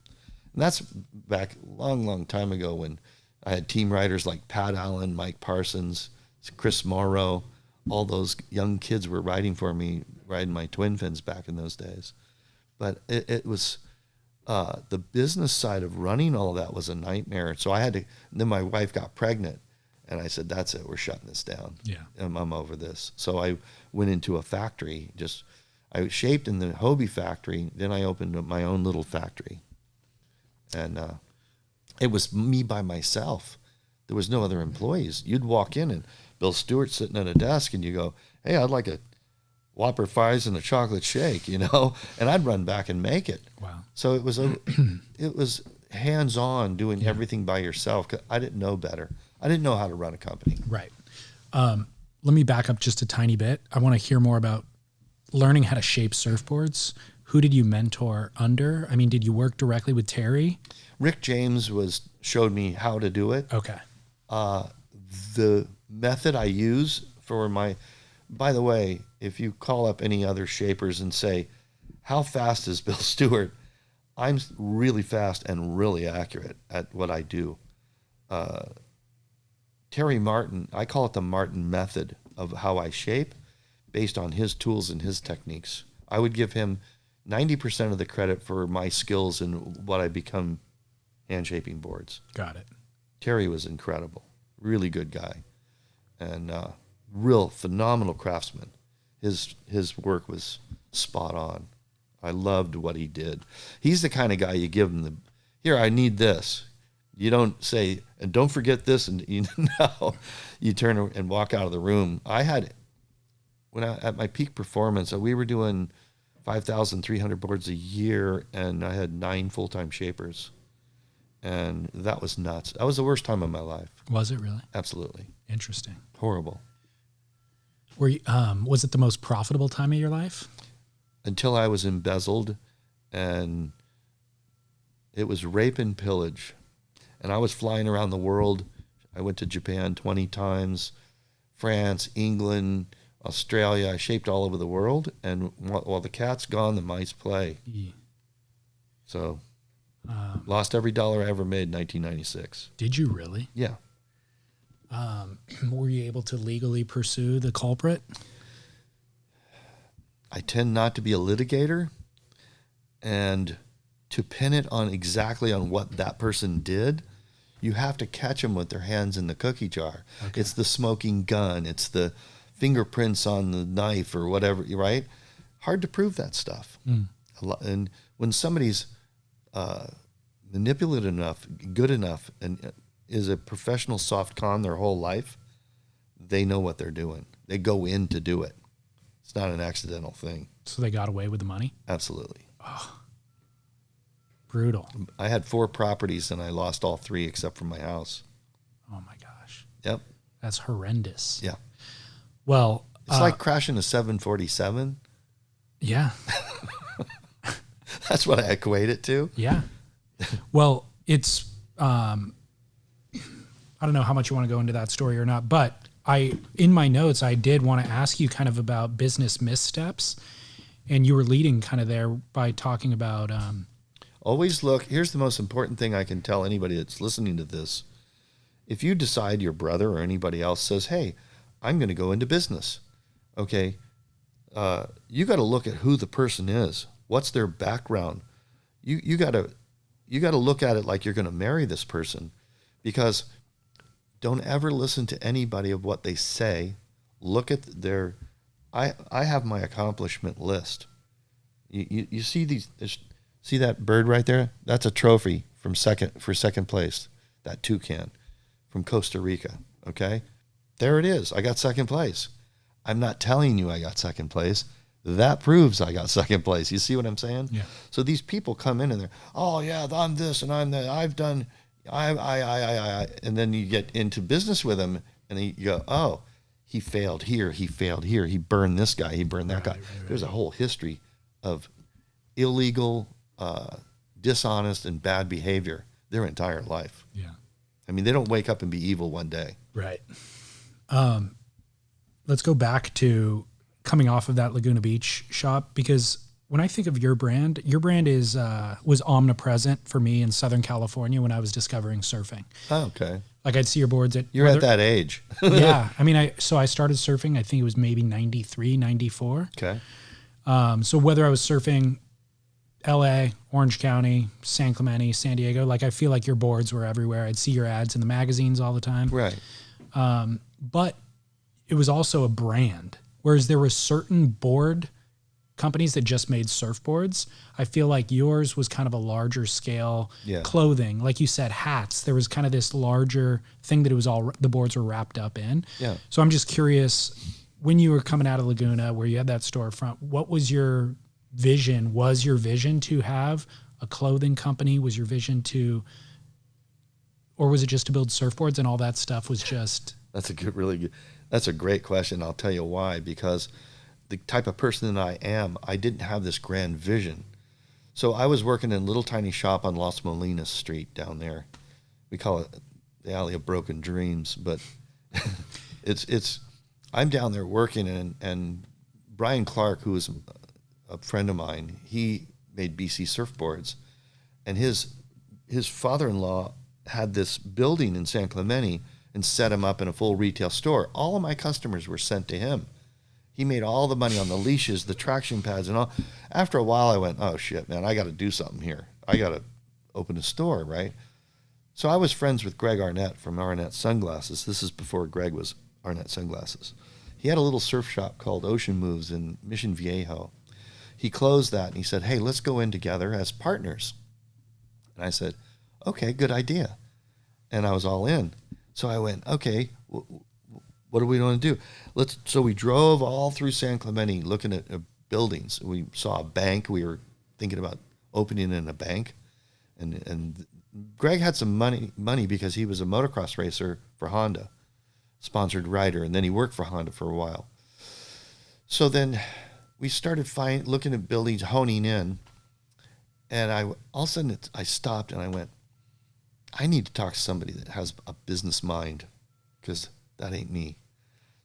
And that's back a long, long time ago when I had team riders like Pat Allen, Mike Parsons, Chris Morrow. All those young kids were riding for me, riding my twin fins back in those days. But it was... the business side of running all of that was a nightmare. So I had to, then my wife got pregnant and I said, that's it, we're shutting this down. Yeah. I'm over this. So I went into a factory, I shaped in the Hobie factory. Then I opened up my own little factory. And it was me by myself. There was no other employees. You'd walk in and Bill Stewart sitting at a desk and you go, hey, I'd like a Whopper fries and a chocolate shake, and I'd run back and make it. Wow. So it was hands-on, doing everything by yourself. 'Cause I didn't know better. I didn't know how to run a company. Right. Let me back up just a tiny bit. I want to hear more about learning how to shape surfboards. Who did you mentor under? I mean, did you work directly with Terry? Rick James showed me how to do it. Okay. The method I use for by the way, if you call up any other shapers and say, how fast is Bill Stewart? I'm really fast and really accurate at what I do. Terry Martin, I call it the Martin method of how I shape based on his tools and his techniques. I would give him 90% of the credit for my skills and what I become hand shaping boards. Got it. Terry was incredible. Really good guy. And real phenomenal craftsman. His work was spot on. I loved what he did. He's the kind of guy you give him here, I need this. You don't say, and don't forget this, and you turn and walk out of the room. At my peak performance, we were doing 5,300 boards a year, and I had 9 full-time shapers. And that was nuts. That was the worst time of my life. Was it really? Absolutely. Interesting. Horrible. Was it the most profitable time of your life? Until I was embezzled, and it was rape and pillage. And I was flying around the world. I went to Japan 20 times, France, England, Australia. I shaped all over the world. And while the cat's gone, the mice play. Yeah. So lost every dollar I ever made in 1996. Did you really? Yeah. Were you able to legally pursue the culprit? I tend not to be a litigator, and to pin it on exactly on what that person did, you have to catch them with their hands in the cookie jar. Okay. It's the smoking gun. It's the fingerprints on the knife or whatever, right? Hard to prove that stuff. And when somebody's manipulative enough, good enough, and is a professional soft con their whole life, they know what they're doing. They go in to do it. It's not an accidental thing. So they got away with the money? Absolutely. Oh, brutal. I had 4 properties and I lost all 3 except for my house. Oh my gosh. Yep. That's horrendous. Yeah. Well, It's like crashing a 747. Yeah. That's what I equate it to. Yeah. Well, it's, I don't know how much you want to go into that story or not, but in my notes, I did want to ask you kind of about business missteps, and you were leading kind of there by talking about, always look, here's the most important thing I can tell anybody that's listening to this. If you decide your brother or anybody else says, hey, I'm going to go into business, okay, you got to look at who the person is. What's their background? You got to look at it like you're going to marry this person, because don't ever listen to anybody of what they say. Look at their, I have my accomplishment list. You see see that bird right there? That's a trophy for second place. That toucan from Costa Rica. Okay, there it is. I got second place. I'm not telling you I got second place. That proves I got second place. You see what I'm saying? Yeah. So these people come in and they're, oh yeah, I'm this and I'm that. I've done, and then you get into business with them and you go, oh, he failed here. He failed here. He burned this guy. He burned that guy. Right. There's a whole history of illegal, dishonest and bad behavior their entire life. Yeah. I mean, they don't wake up and be evil one day. Right. Let's go back to coming off of that Laguna Beach shop, because when I think of your brand was omnipresent for me in Southern California when I was discovering surfing. Oh, okay. Like I'd see your boards at... You're at that age. Yeah. I mean, I started surfing, I think it was maybe 93, 94. Okay. So whether I was surfing LA, Orange County, San Clemente, San Diego, like I feel like your boards were everywhere. I'd see your ads in the magazines all the time. Right. But it was also a brand. Whereas there were certain board companies that just made surfboards. I feel like yours was kind of a larger scale clothing. Like you said, hats. There was kind of this larger thing that it was all, the boards were wrapped up in. Yeah. So I'm just curious, when you were coming out of Laguna where you had that storefront, what was your vision? Was your vision to have a clothing company? Was your vision to, or was it just to build surfboards and all that stuff was just... That's a great question. I'll tell you why. Because the type of person that I am, I didn't have this grand vision. So I was working in a little tiny shop on Los Molinas Street down there. We call it the Alley of Broken Dreams, but I'm down there working, and Brian Clark, who is a friend of mine, he made BC Surfboards, and his father-in-law had this building in San Clemente and set him up in a full retail store. All of my customers were sent to him. He made all the money on the leashes, the traction pads, and all. After a while, I went, oh, shit, man, I got to do something here. I got to open a store, right? So I was friends with Greg Arnett from Arnett Sunglasses. This is before Greg was Arnett Sunglasses. He had a little surf shop called Ocean Moves in Mission Viejo. He closed that, and he said, hey, let's go in together as partners. And I said, okay, good idea. And I was all in. So I went, okay, what are we going to do? So we drove all through San Clemente looking at buildings. We saw a bank. We were thinking about opening in a bank. And Greg had some money because he was a motocross racer for Honda, sponsored rider, and then he worked for Honda for a while. So then we started looking at buildings, honing in, and all of a sudden I stopped and I went, I need to talk to somebody that has a business mind, because that ain't me.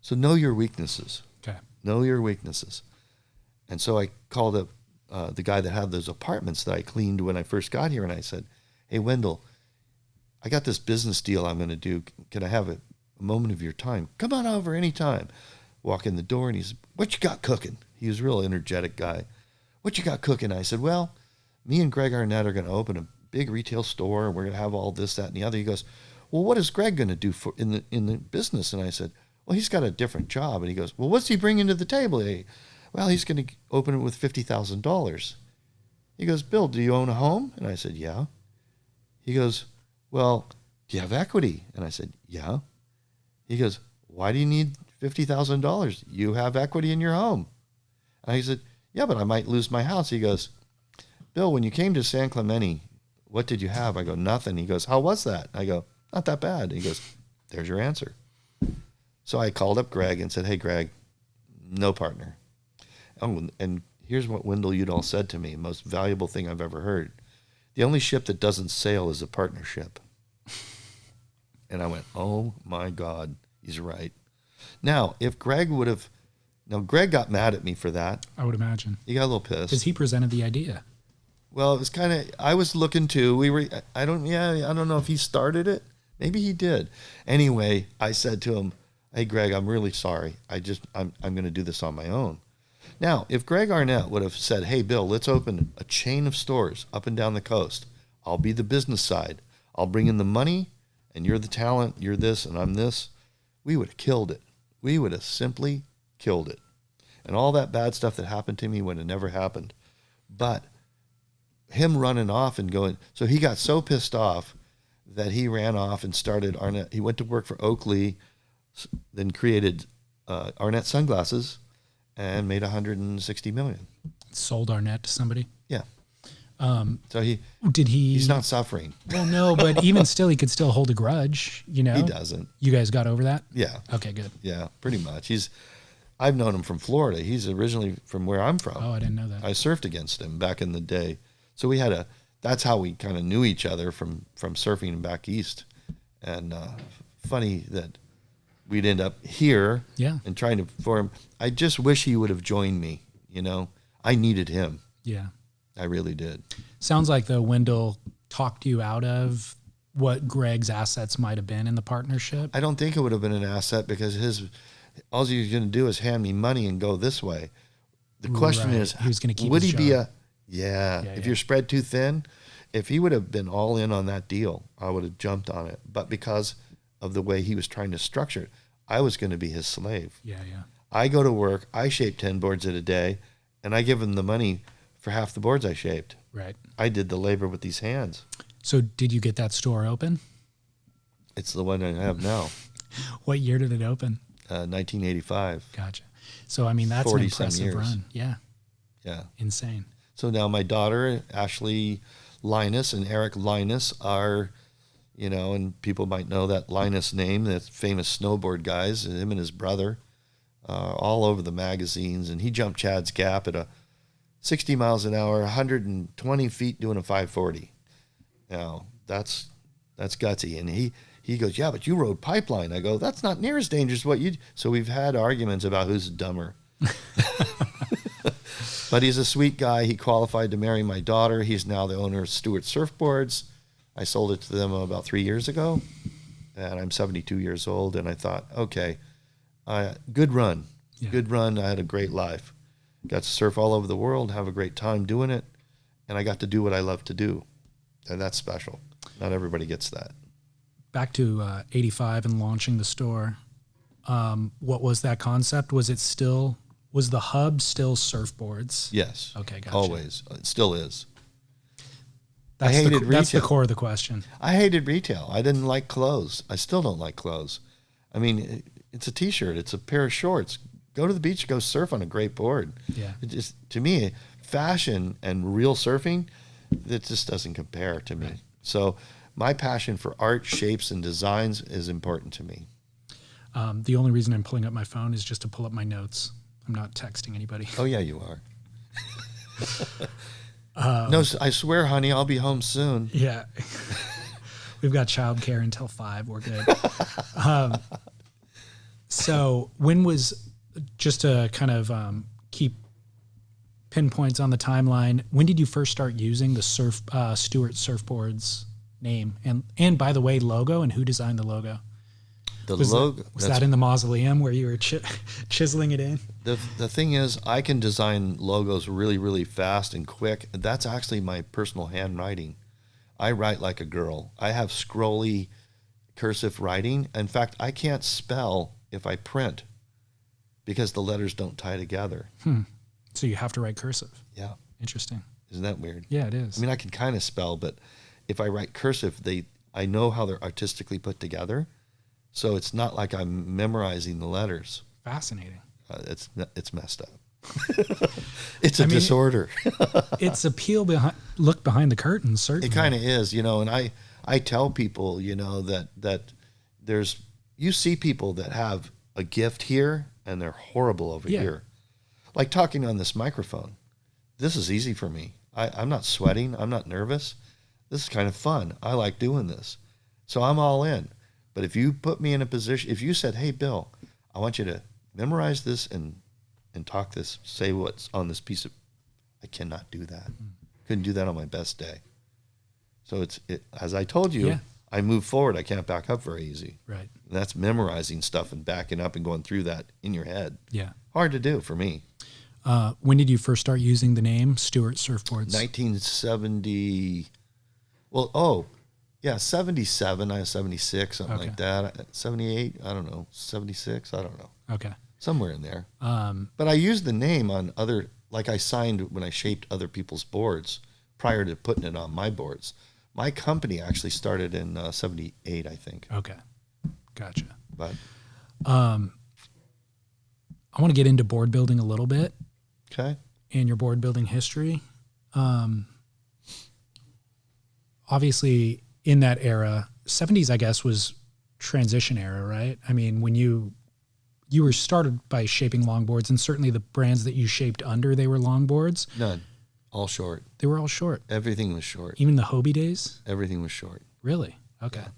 So know your weaknesses. Okay. Know your weaknesses. And so I called up the guy that had those apartments that I cleaned when I first got here, and I said, hey, Wendell, I got this business deal I'm going to do. Can I have a moment of your time? Come on over anytime. Walk in the door, and he said, what you got cooking? He was a real energetic guy. What you got cooking? I said, well, me and Greg Arnett are going to open a big retail store, and we're going to have all this, that, and the other. He goes, well, what is Greg going to do in the business? And I said, well, he's got a different job. And he goes, well, what's he bringing to the table? Well, he's going to open it with $50,000. He goes, Bill, do you own a home? And I said, yeah. He goes, well, do you have equity? And I said, yeah. He goes, why do you need $50,000? You have equity in your home. And I said, yeah, but I might lose my house. He goes, Bill, when you came to San Clemente, what did you have? I go, nothing. He goes, how was that? I go, not that bad. He goes, there's your answer. So I called up Greg and said, hey, Greg, No partner. Oh, and here's what Wendell Udall said to me, most valuable thing I've ever heard. The only ship that doesn't sail is a partnership. And I went, oh my God, he's right. Now, if Greg would have, Greg got mad at me for that. I would imagine. He got a little pissed. Because he presented the idea. Well, it was kind of, I was looking too. I don't know if he started it. Maybe he did. Anyway, I said to him, hey, Greg, I'm really sorry. I'm going to do this on my own. Now, if Greg Arnett would have said, hey, Bill, let's open a chain of stores up and down the coast. I'll be the business side. I'll bring in the money, and you're the talent. You're this, and I'm this. We would have killed it. We would have simply killed it. And all that bad stuff that happened to me would have never happened. But him running off and going, so he got so pissed off that he ran off and started Arnett. He went to work for Oakley, then created Arnett sunglasses, and made $160 million. Sold Arnett to somebody? Yeah. So he's not suffering. Well, no, but even still, he could still hold a grudge, you know? He doesn't. You guys got over that? Yeah. Okay, good. Yeah, pretty much. I've known him from Florida. He's originally from where I'm from. Oh, I didn't know that. I surfed against him back in the day. So that's how we kind of knew each other from surfing back east. And funny that we'd end up here and trying to form. I just wish he would have joined me, you know. I needed him. Yeah. I really did. Sounds like though Wendell talked you out of what Greg's assets might have been in the partnership. I don't think it would have been an asset because all he was going to do is hand me money and go this way. The question is, he was going to keep would his he job. be if you're spread too thin, if he would have been all in on that deal, I would have jumped on it. But because of the way he was trying to structure it, I was going to be his slave. Yeah. I go to work, I shape 10 boards at a day, and I give him the money for half the boards I shaped. Right. I did the labor with these hands. So did you get that store open? It's the one I have now. What year did it open? 1985. Gotcha. So, I mean, that's an impressive run. Yeah. Yeah. Insane. So now my daughter, Ashley Linus, and Eric Linus are, you know, and people might know that Linus name, that famous snowboard guys, him and his brother, all over the magazines. And he jumped Chad's Gap at 60 miles an hour, 120 feet doing a 540. Now, that's gutsy. And he goes, yeah, but you rode pipeline. I go, that's not near as dangerous as what you... So we've had arguments about who's dumber. But he's a sweet guy. He qualified to marry my daughter. He's now the owner of Stewart Surfboards. I sold it to them about 3 years ago. And I'm 72 years old. And I thought, okay, good run. Yeah. Good run. I had a great life. Got to surf all over the world, have a great time doing it. And I got to do what I love to do. And that's special. Not everybody gets that. Back to 85 and launching the store. What was that concept? Was the hub still Surfboards? Yes. Okay, gotcha. Always. It still is. I hated retail. That's the core of the question. I hated retail. I didn't like clothes. I still don't like clothes. I mean, it's a T-shirt. It's a pair of shorts. Go to the beach, go surf on a great board. Yeah. It just, to me, fashion and real surfing, that just doesn't compare to me. Right. So my passion for art, shapes, and designs is important to me. The only reason I'm pulling up my phone is just to pull up my notes. I'm not texting anybody. Oh, yeah, you are. No, I swear, honey, I'll be home soon. Yeah. We've got childcare until 5. We're good. So when was, just to kind of keep pinpoints on the timeline, when did you first start using the Stewart Surfboards name? And by the way, logo, and who designed the logo? Was that in the mausoleum where you were chiseling it in? The thing is, I can design logos really, really fast and quick. That's actually my personal handwriting. I write like a girl. I have scrolly cursive writing. In fact, I can't spell if I print because the letters don't tie together. So you have to write cursive. Yeah. Interesting. Isn't that weird? Yeah, it is. I mean, I can kind of spell, but if I write cursive, I know how they're artistically put together. So it's not like I'm memorizing the letters. Fascinating. It's messed up. It's a disorder. It's a look behind the curtain, certainly. It kind of is, you know, and I tell people, you know, that you see people that have a gift here and they're horrible over here. Like talking on this microphone. This is easy for me. I'm not sweating. I'm not nervous. This is kind of fun. I like doing this. So I'm all in. But if you put me in a position, if you said, hey, Bill, I want you to memorize this and talk this, say what's on this piece of, I cannot do that. Couldn't do that on my best day. So as I told you, I move forward. I can't back up very easy. Right. And that's memorizing stuff and backing up and going through that in your head. Yeah. Hard to do for me. When did you first start using the name Stewart Surfboards? 1970. 77. I was 76, something like that. 78, I don't know. 76, I don't know. Okay. Somewhere in there. But I used the name on other, like I signed when I shaped other people's boards prior to putting it on my boards. My company actually started in 78, I think. Okay. Gotcha. But I want to get into board building a little bit. Okay. And your board building history. Obviously, in that era, 70s, I guess, was transition era, right? I mean, when you were started by shaping longboards, and certainly the brands that you shaped under, they were longboards. None. All short. They were all short. Everything was short. Even the Hobie days? Everything was short. Really? Okay. Yeah.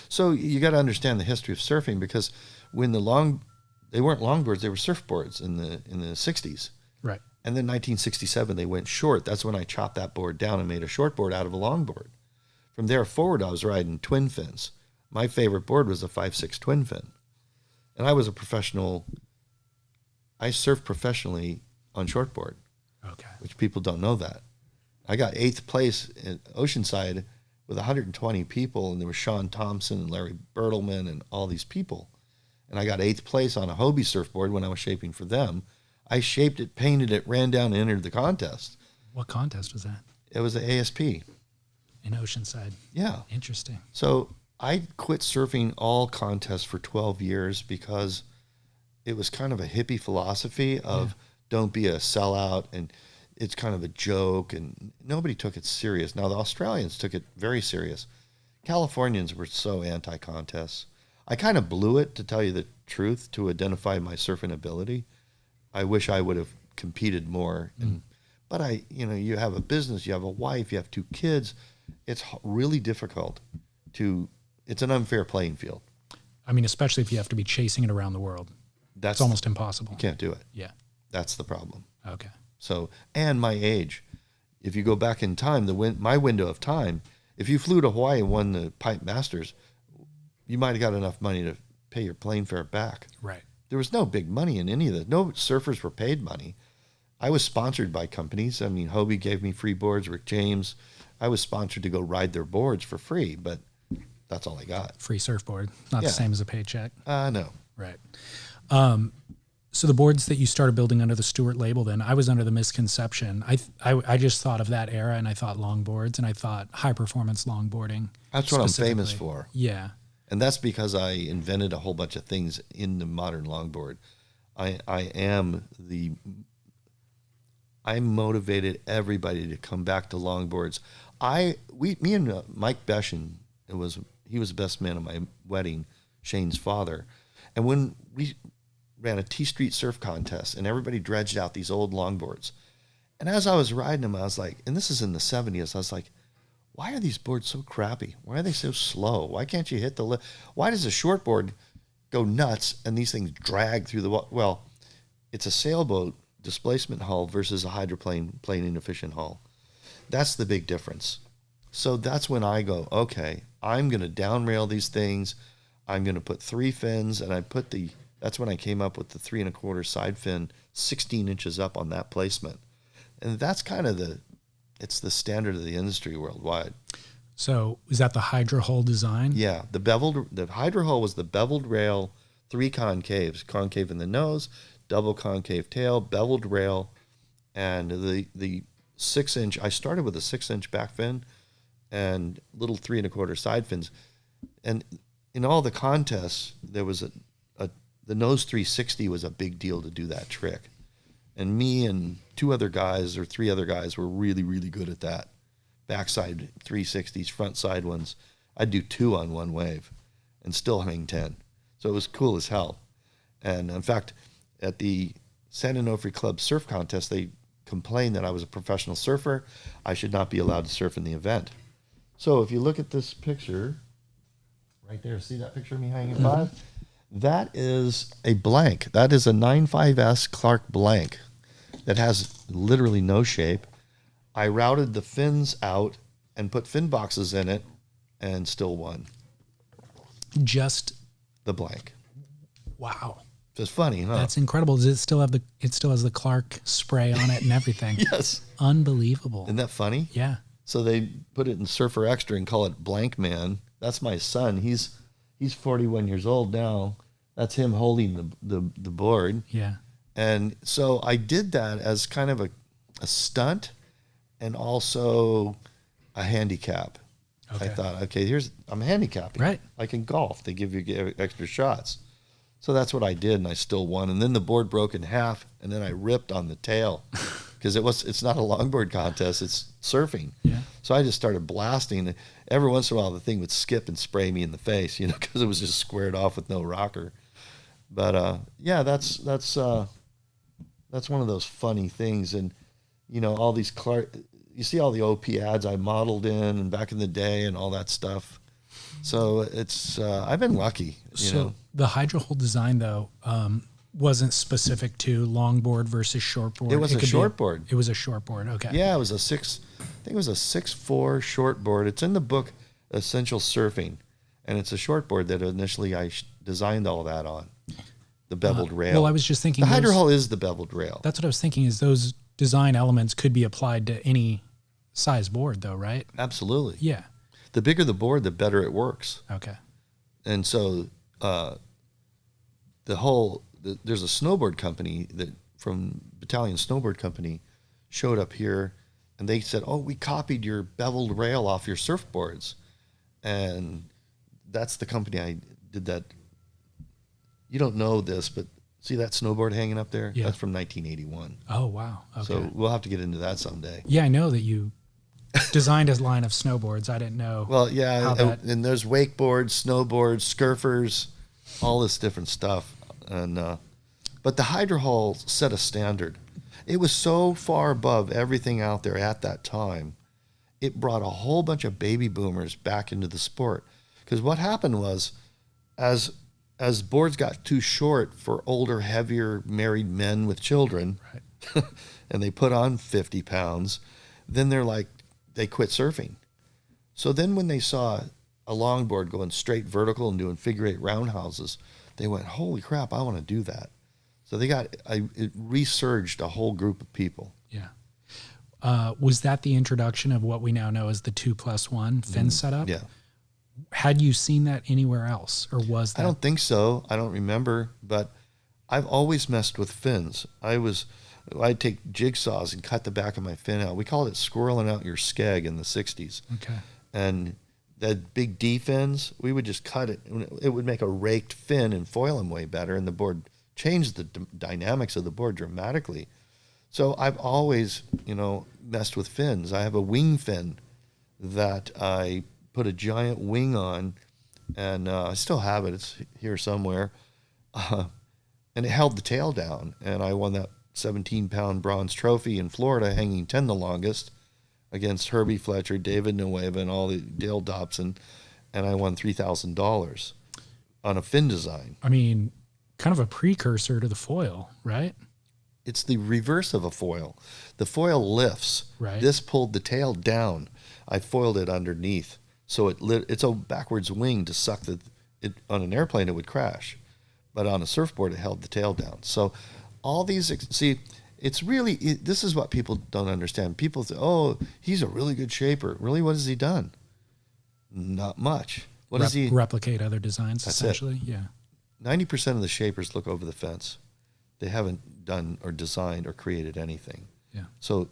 So you got to understand the history of surfing, because when they weren't longboards, they were surfboards in the 60s. Right. And then 1967, they went short. That's when I chopped that board down and made a short board out of a longboard. From there forward, I was riding twin fins. My favorite board was a 5.6 twin fin. And I was a professional. I surfed professionally on shortboard. Okay. Which people don't know that. I got 8th place in Oceanside with 120 people, and there was Sean Thompson and Larry Bertelman and all these people. And I got 8th place on a Hobie surfboard when I was shaping for them. I shaped it, painted it, ran down and entered the contest. What contest was that? It was the ASP. In Oceanside. Yeah. Interesting. So I quit surfing all contests for 12 years because it was kind of a hippie philosophy of don't be a sellout, and it's kind of a joke, and nobody took it serious. Now, the Australians took it very serious. Californians were so anti-contests. I kind of blew it, to tell you the truth, to identify my surfing ability. I wish I would have competed more. But you have a business, you have a wife, you have 2 kids. It's really difficult it's an unfair playing field. I mean, especially if you have to be chasing it around the world. It's almost impossible. You can't do it. Yeah. That's the problem. Okay. So, and my age. If you go back in time, my window of time, if you flew to Hawaii and won the Pipe Masters, you might have got enough money to pay your plane fare back. Right. There was no big money in any of that. No surfers were paid money. I was sponsored by companies. I mean, Hobie gave me free boards, Rick James. I was sponsored to go ride their boards for free, but that's all I got. Free surfboard. Not the same as a paycheck. No. Right. So the boards that you started building under the Stewart label, then, I was under the misconception. I just thought of that era, and I thought longboards, and I thought high-performance longboarding. That's what I'm famous for. Yeah. And that's because I invented a whole bunch of things in the modern longboard. I motivated everybody to come back to longboards. Me and Mike Beshin, he was the best man at my wedding, Shane's father. And when we ran a T Street surf contest, and everybody dredged out these old longboards. And as I was riding them, I was like, and this is in the 70s, I was like, why are these boards so crappy? Why are they so slow? Why can't you hit the lift? Why does a shortboard go nuts and these things drag through the water? Well, it's a sailboat displacement hull versus a hydroplane plane inefficient hull. That's the big difference. So that's when I go, okay, I'm going to downrail these things. I'm going to put 3 fins, and that's when I came up with the 3 1/4 side fin, 16 inches up on that placement. And that's kind of it's the standard of the industry worldwide. So is that the Hydra hull design? Yeah. The Hydra hull was the beveled rail, 3 concaves, concave in the nose, double concave tail, beveled rail, and the 6-inch, I started with a 6-inch back fin and little 3 1/4 side fins. And in all the contests, there was the nose 360 was a big deal to do that trick. And me and 2 other guys or 3 other guys were really, really good at that. Backside 360s, front side ones. I'd do 2 on one wave and still hang 10. So it was cool as hell. And in fact, at the San Onofre Club Surf Contest, they complained that I was a professional surfer. I should not be allowed to surf in the event. So if you look at this picture, right there, see that picture of me hanging five? That is a blank. That is a 9.5S Clark blank that has literally no shape. I routed the fins out and put fin boxes in it and still won. Just the blank. Wow. Just funny, huh? That's incredible. Does it still have it still has the Clark spray on it and everything? Yes. Unbelievable. Isn't that funny? Yeah. So they put it in Surfer Extra and call it Blank Man. That's my son. He's 41 years old now. That's him holding the board. Yeah. And so I did that as kind of a stunt and also a handicap. Okay. I thought, okay, I'm handicapping. Right. Like in golf, they give you extra shots. So that's what I did, and I still won. And then the board broke in half, and then I ripped on the tail because it's not a longboard contest, it's surfing. Yeah. So I just started blasting. Every once in a while, the thing would skip and spray me in the face, because it was just squared off with no rocker. But yeah, that's one of those funny things. And all these you see all the OP ads I modeled in and back in the day and all that stuff. So it's I've been lucky. So the hydro hull design though wasn't specific to longboard versus shortboard. It was a shortboard. It was a shortboard. Okay. Yeah, it was I think it was a 6'4" shortboard. It's in the book Essential Surfing, and it's a shortboard that initially I designed all that on. The beveled rail. Well, I was just thinking the hydro hull is the beveled rail. That's what I was thinking. Is those design elements could be applied to any size board, though, right? Absolutely. Yeah. The bigger the board, the better it works. Okay. And so there's a snowboard company from Battalion Snowboard Company showed up here, and they said, "Oh, we copied your beveled rail off your surfboards," and that's the company I did that. You don't know this, but see that snowboard hanging up there? Yeah. That's from 1981. Oh, wow. Okay. So we'll have to get into that someday. Yeah, I know that you designed a line of snowboards. I didn't know. Well, yeah, and there's wakeboards, snowboards, surfers, all this different stuff. And but the hydro hull set a standard. It was so far above everything out there at that time. It brought a whole bunch of baby boomers back into the sport. Because what happened was, as boards got too short for older, heavier, married men with children, right. and they put on 50 pounds, then they quit surfing. So then when they saw a longboard going straight vertical and doing figure eight roundhouses, they went, holy crap, I want to do that. So it resurged a whole group of people. Yeah. Was that the introduction of what we now know as the 2+1 fin setup? Yeah. Had you seen that anywhere else, or was that? I don't think so. I don't remember, but I've always messed with fins. I'd take jigsaws and cut the back of my fin out. We called it squirreling out your skeg in the 60s. Okay. And the big D fins, we would just cut it. It would make a raked fin and foil them way better, and the board changed the dynamics of the board dramatically. So I've always, messed with fins. I have a wing fin that I put a giant wing on, and I still have it. It's here somewhere. And it held the tail down, and I won that 17-pound bronze trophy in Florida, hanging 10 the longest, against Herbie Fletcher, David Nueva, and all the Dale Dobson, and I won $3,000 on a fin design. I mean, kind of a precursor to the foil, right? It's the reverse of a foil. The foil lifts. Right. This pulled the tail down. I foiled it underneath. So it's a backwards wing to suck it on an airplane, it would crash. But on a surfboard, it held the tail down. So all these, it's really, this is what people don't understand. People say, oh, he's a really good shaper. Really, what has he done? Not much. What does he? Replicate other designs, essentially. Yeah. 90% of the shapers look over the fence. They haven't done or designed or created anything. Yeah. So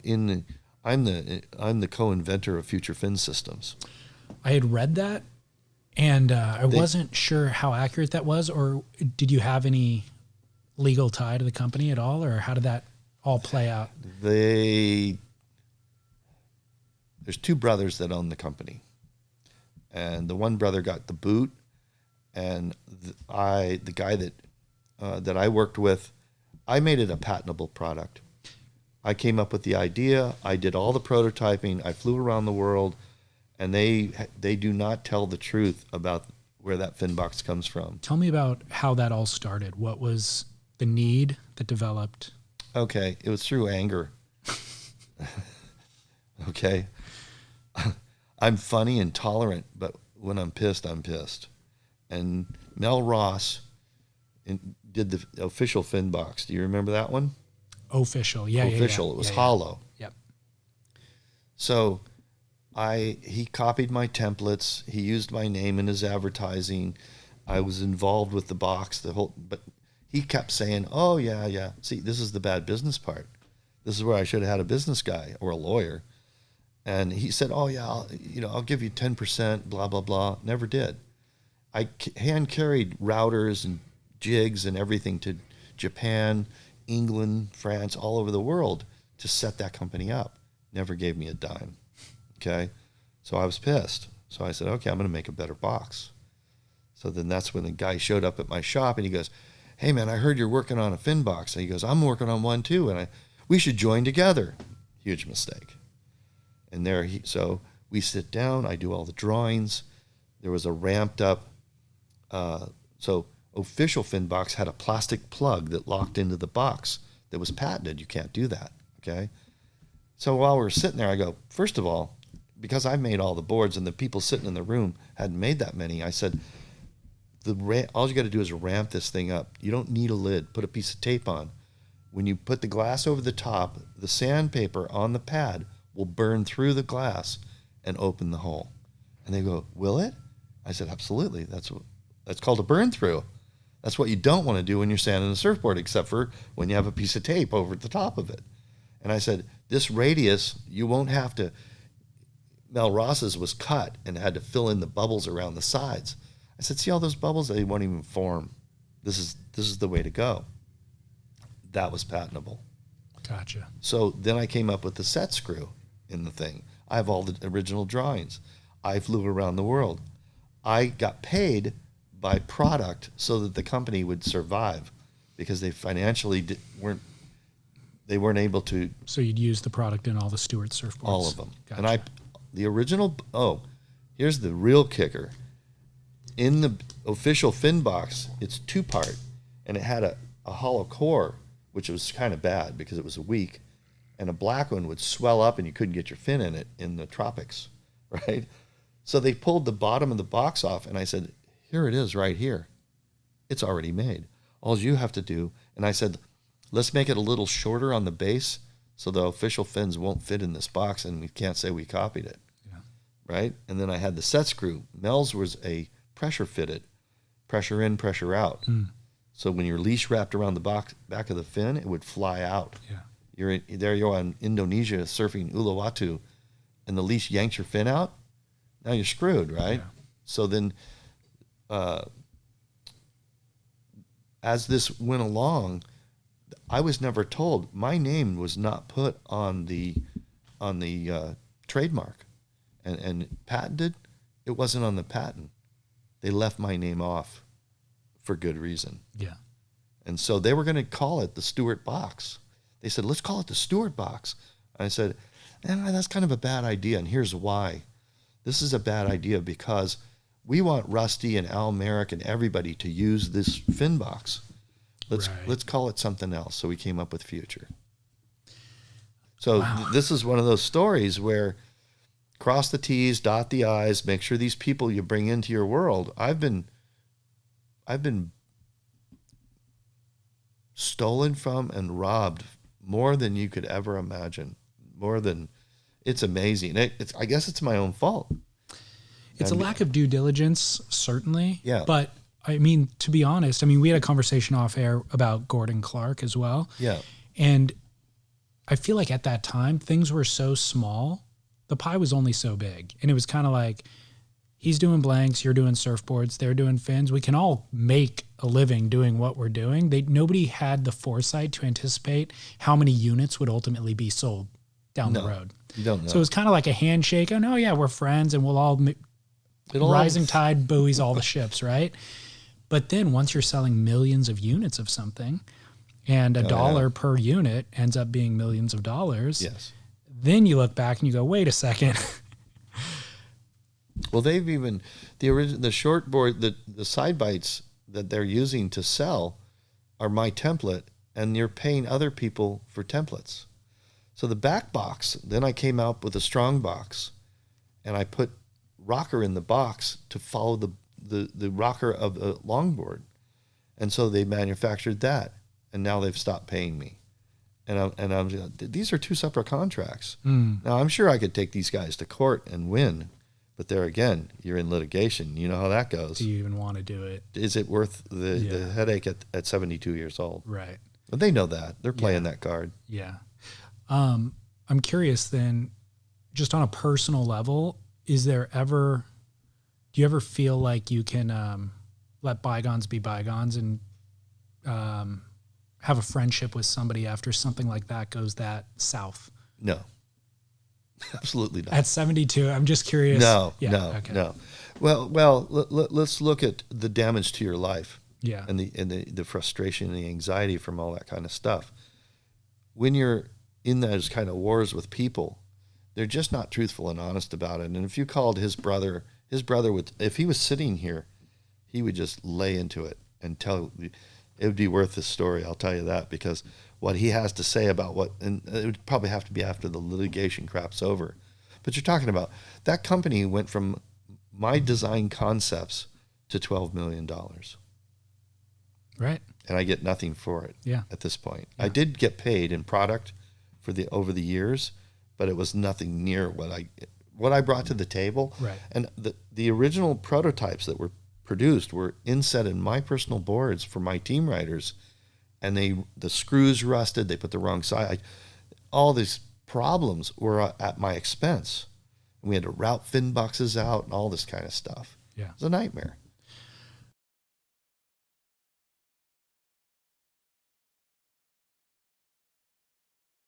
I'm the co-inventor of future fin systems. I had read that, and I wasn't sure how accurate that was, or did you have any legal tie to the company at all, or how did that all play out? There's two brothers that own the company, and the one brother got the boot, and the guy that that I worked with, I made it a patentable product. I came up with the idea. I did all the prototyping. I flew around the world, and they do not tell the truth about where that fin box comes from. Tell me about how that all started. What was the need that developed? Okay, it was through anger. Okay. I'm funny and tolerant, but when I'm pissed, I'm pissed. And Mel Ross did the official fin box. Do you remember that one? Official, yeah. Official. It was hollow. Yep. So he copied my templates. He used my name in his advertising. I was involved with the box, but he kept saying, "Oh yeah. See, this is the bad business part. This is where I should have had a business guy or a lawyer." And he said, "Oh yeah, I'll give you 10%, blah blah blah." Never did. I hand carried routers and jigs and everything to Japan, England, France, all over the world to set that company up. Never gave me a dime. Okay, so I was pissed. So I said, "Okay, I'm going to make a better box." So then that's when the guy showed up at my shop and he goes, "Hey man, I heard you're working on a fin box." And he goes, "I'm working on one too, and we should join together." Huge mistake. And so we sit down, I do all the drawings. There was a ramped up, so official fin box had a plastic plug that locked into the box that was patented. You can't do that, okay? So while we're sitting there, I go, first of all, because I made all the boards and the people sitting in the room hadn't made that many, I said, all you got to do is ramp this thing up. You don't need a lid. Put a piece of tape on. When you put the glass over the top, the sandpaper on the pad will burn through the glass and open the hole. And they go, "Will it?" I said, "Absolutely. That's called a burn through. That's what you don't want to do when you're sanding a surfboard, except for when you have a piece of tape over the top of it." And I said, "This radius, you won't have to." Mel Ross's was cut and had to fill in the bubbles around the sides. I said, "See all those bubbles? They won't even form. This is the way to go." That was patentable. Gotcha. So then I came up with the set screw in the thing. I have all the original drawings. I flew around the world. I got paid by product so that the company would survive because they financially weren't able to. So you'd use the product in all the Stewart surfboards? All of them. Gotcha. And the original, here's the real kicker. In the official fin box, it's 2-part, and it had a hollow core, which was kind of bad because it was weak, and a black one would swell up and you couldn't get your fin in it in the tropics, right? So they pulled the bottom of the box off, and I said, "Here it is right here. It's already made. All you have to do," and I said, "Let's make it a little shorter on the base so the official fins won't fit in this box and we can't say we copied it." Yeah. Right? And then I had the set screw. Mel's was a pressure fitted, pressure in, pressure out. So when your leash wrapped around the back of the fin, it would fly out. Yeah. You're in Indonesia surfing Uluwatu, and the leash yanks your fin out. Now you're screwed, right? Yeah. So then, as this went along, I was never told. My name was not put on the trademark, and patented. It wasn't on the patent. They left my name off for good reason. Yeah. And so they were going to call it the Stewart box. They said, "Let's call it the Stewart box." And I said, "That's kind of a bad idea, and here's why. This is a bad idea because we want Rusty and Al Merrick and everybody to use this fin box. Let's call it something else." So we came up with Future. So this is one of those stories where cross the T's, dot the I's, make sure these people you bring into your world. I've been stolen from and robbed more than you could ever imagine. It's amazing. I guess it's my own fault. It's a lack of due diligence, certainly. Yeah. But I mean, to be honest, we had a conversation off air about Gordon Clark as well. Yeah. And I feel like at that time, things were so small. The pie was only so big. And it was kind of like, he's doing blanks, you're doing surfboards, they're doing fins. We can all make a living doing what we're doing. Nobody had the foresight to anticipate how many units would ultimately be sold down the road. You don't know. So it was kind of like a handshake. Oh, yeah, we're friends and we'll all... Rising tide buoys all the ships, right? But then once you're selling millions of units of something and a dollar per unit ends up being millions of dollars, yes. Then you look back and you go, wait a second. Well, they've even, the shortboard, the side bites that they're using to sell are my template, and you're paying other people for templates. So the back box, then I came out with a strong box, and I put rocker in the box to follow the rocker of the longboard. And so they manufactured that, and now they've stopped paying me. And these are two separate contracts. Now, I'm sure I could take these guys to court and win, but there again, you're in litigation. You know how that goes. Do you even want to do it? Is it worth the headache at 72 years old? Right. But they know that. They're playing that card. Yeah. I'm curious then, just on a personal level, do you ever feel like you can let bygones be bygones and have a friendship with somebody after something like that goes that south? No. Absolutely not. At 72, I'm just curious. No. Well, let's look at the damage to your life. Yeah. And the frustration and the anxiety from all that kind of stuff. When you're in those kind of wars with people, they're just not truthful and honest about it. And if you called his brother would, if he was sitting here, he would just lay into it and tell. It would be worth this story, I'll tell you that, because what he has to say about and it would probably have to be after the litigation crap's over. But you're talking about, that company went from my design concepts to $12 million. Right. And I get nothing for it at this point. Yeah. I did get paid in product over the years, but it was nothing near what I brought to the table. Right. And the original prototypes that were produced were inset in my personal boards for my team riders, and the screws rusted, they put the wrong side. All these problems were at my expense. And we had to route fin boxes out and all this kind of stuff. Yeah. It was a nightmare.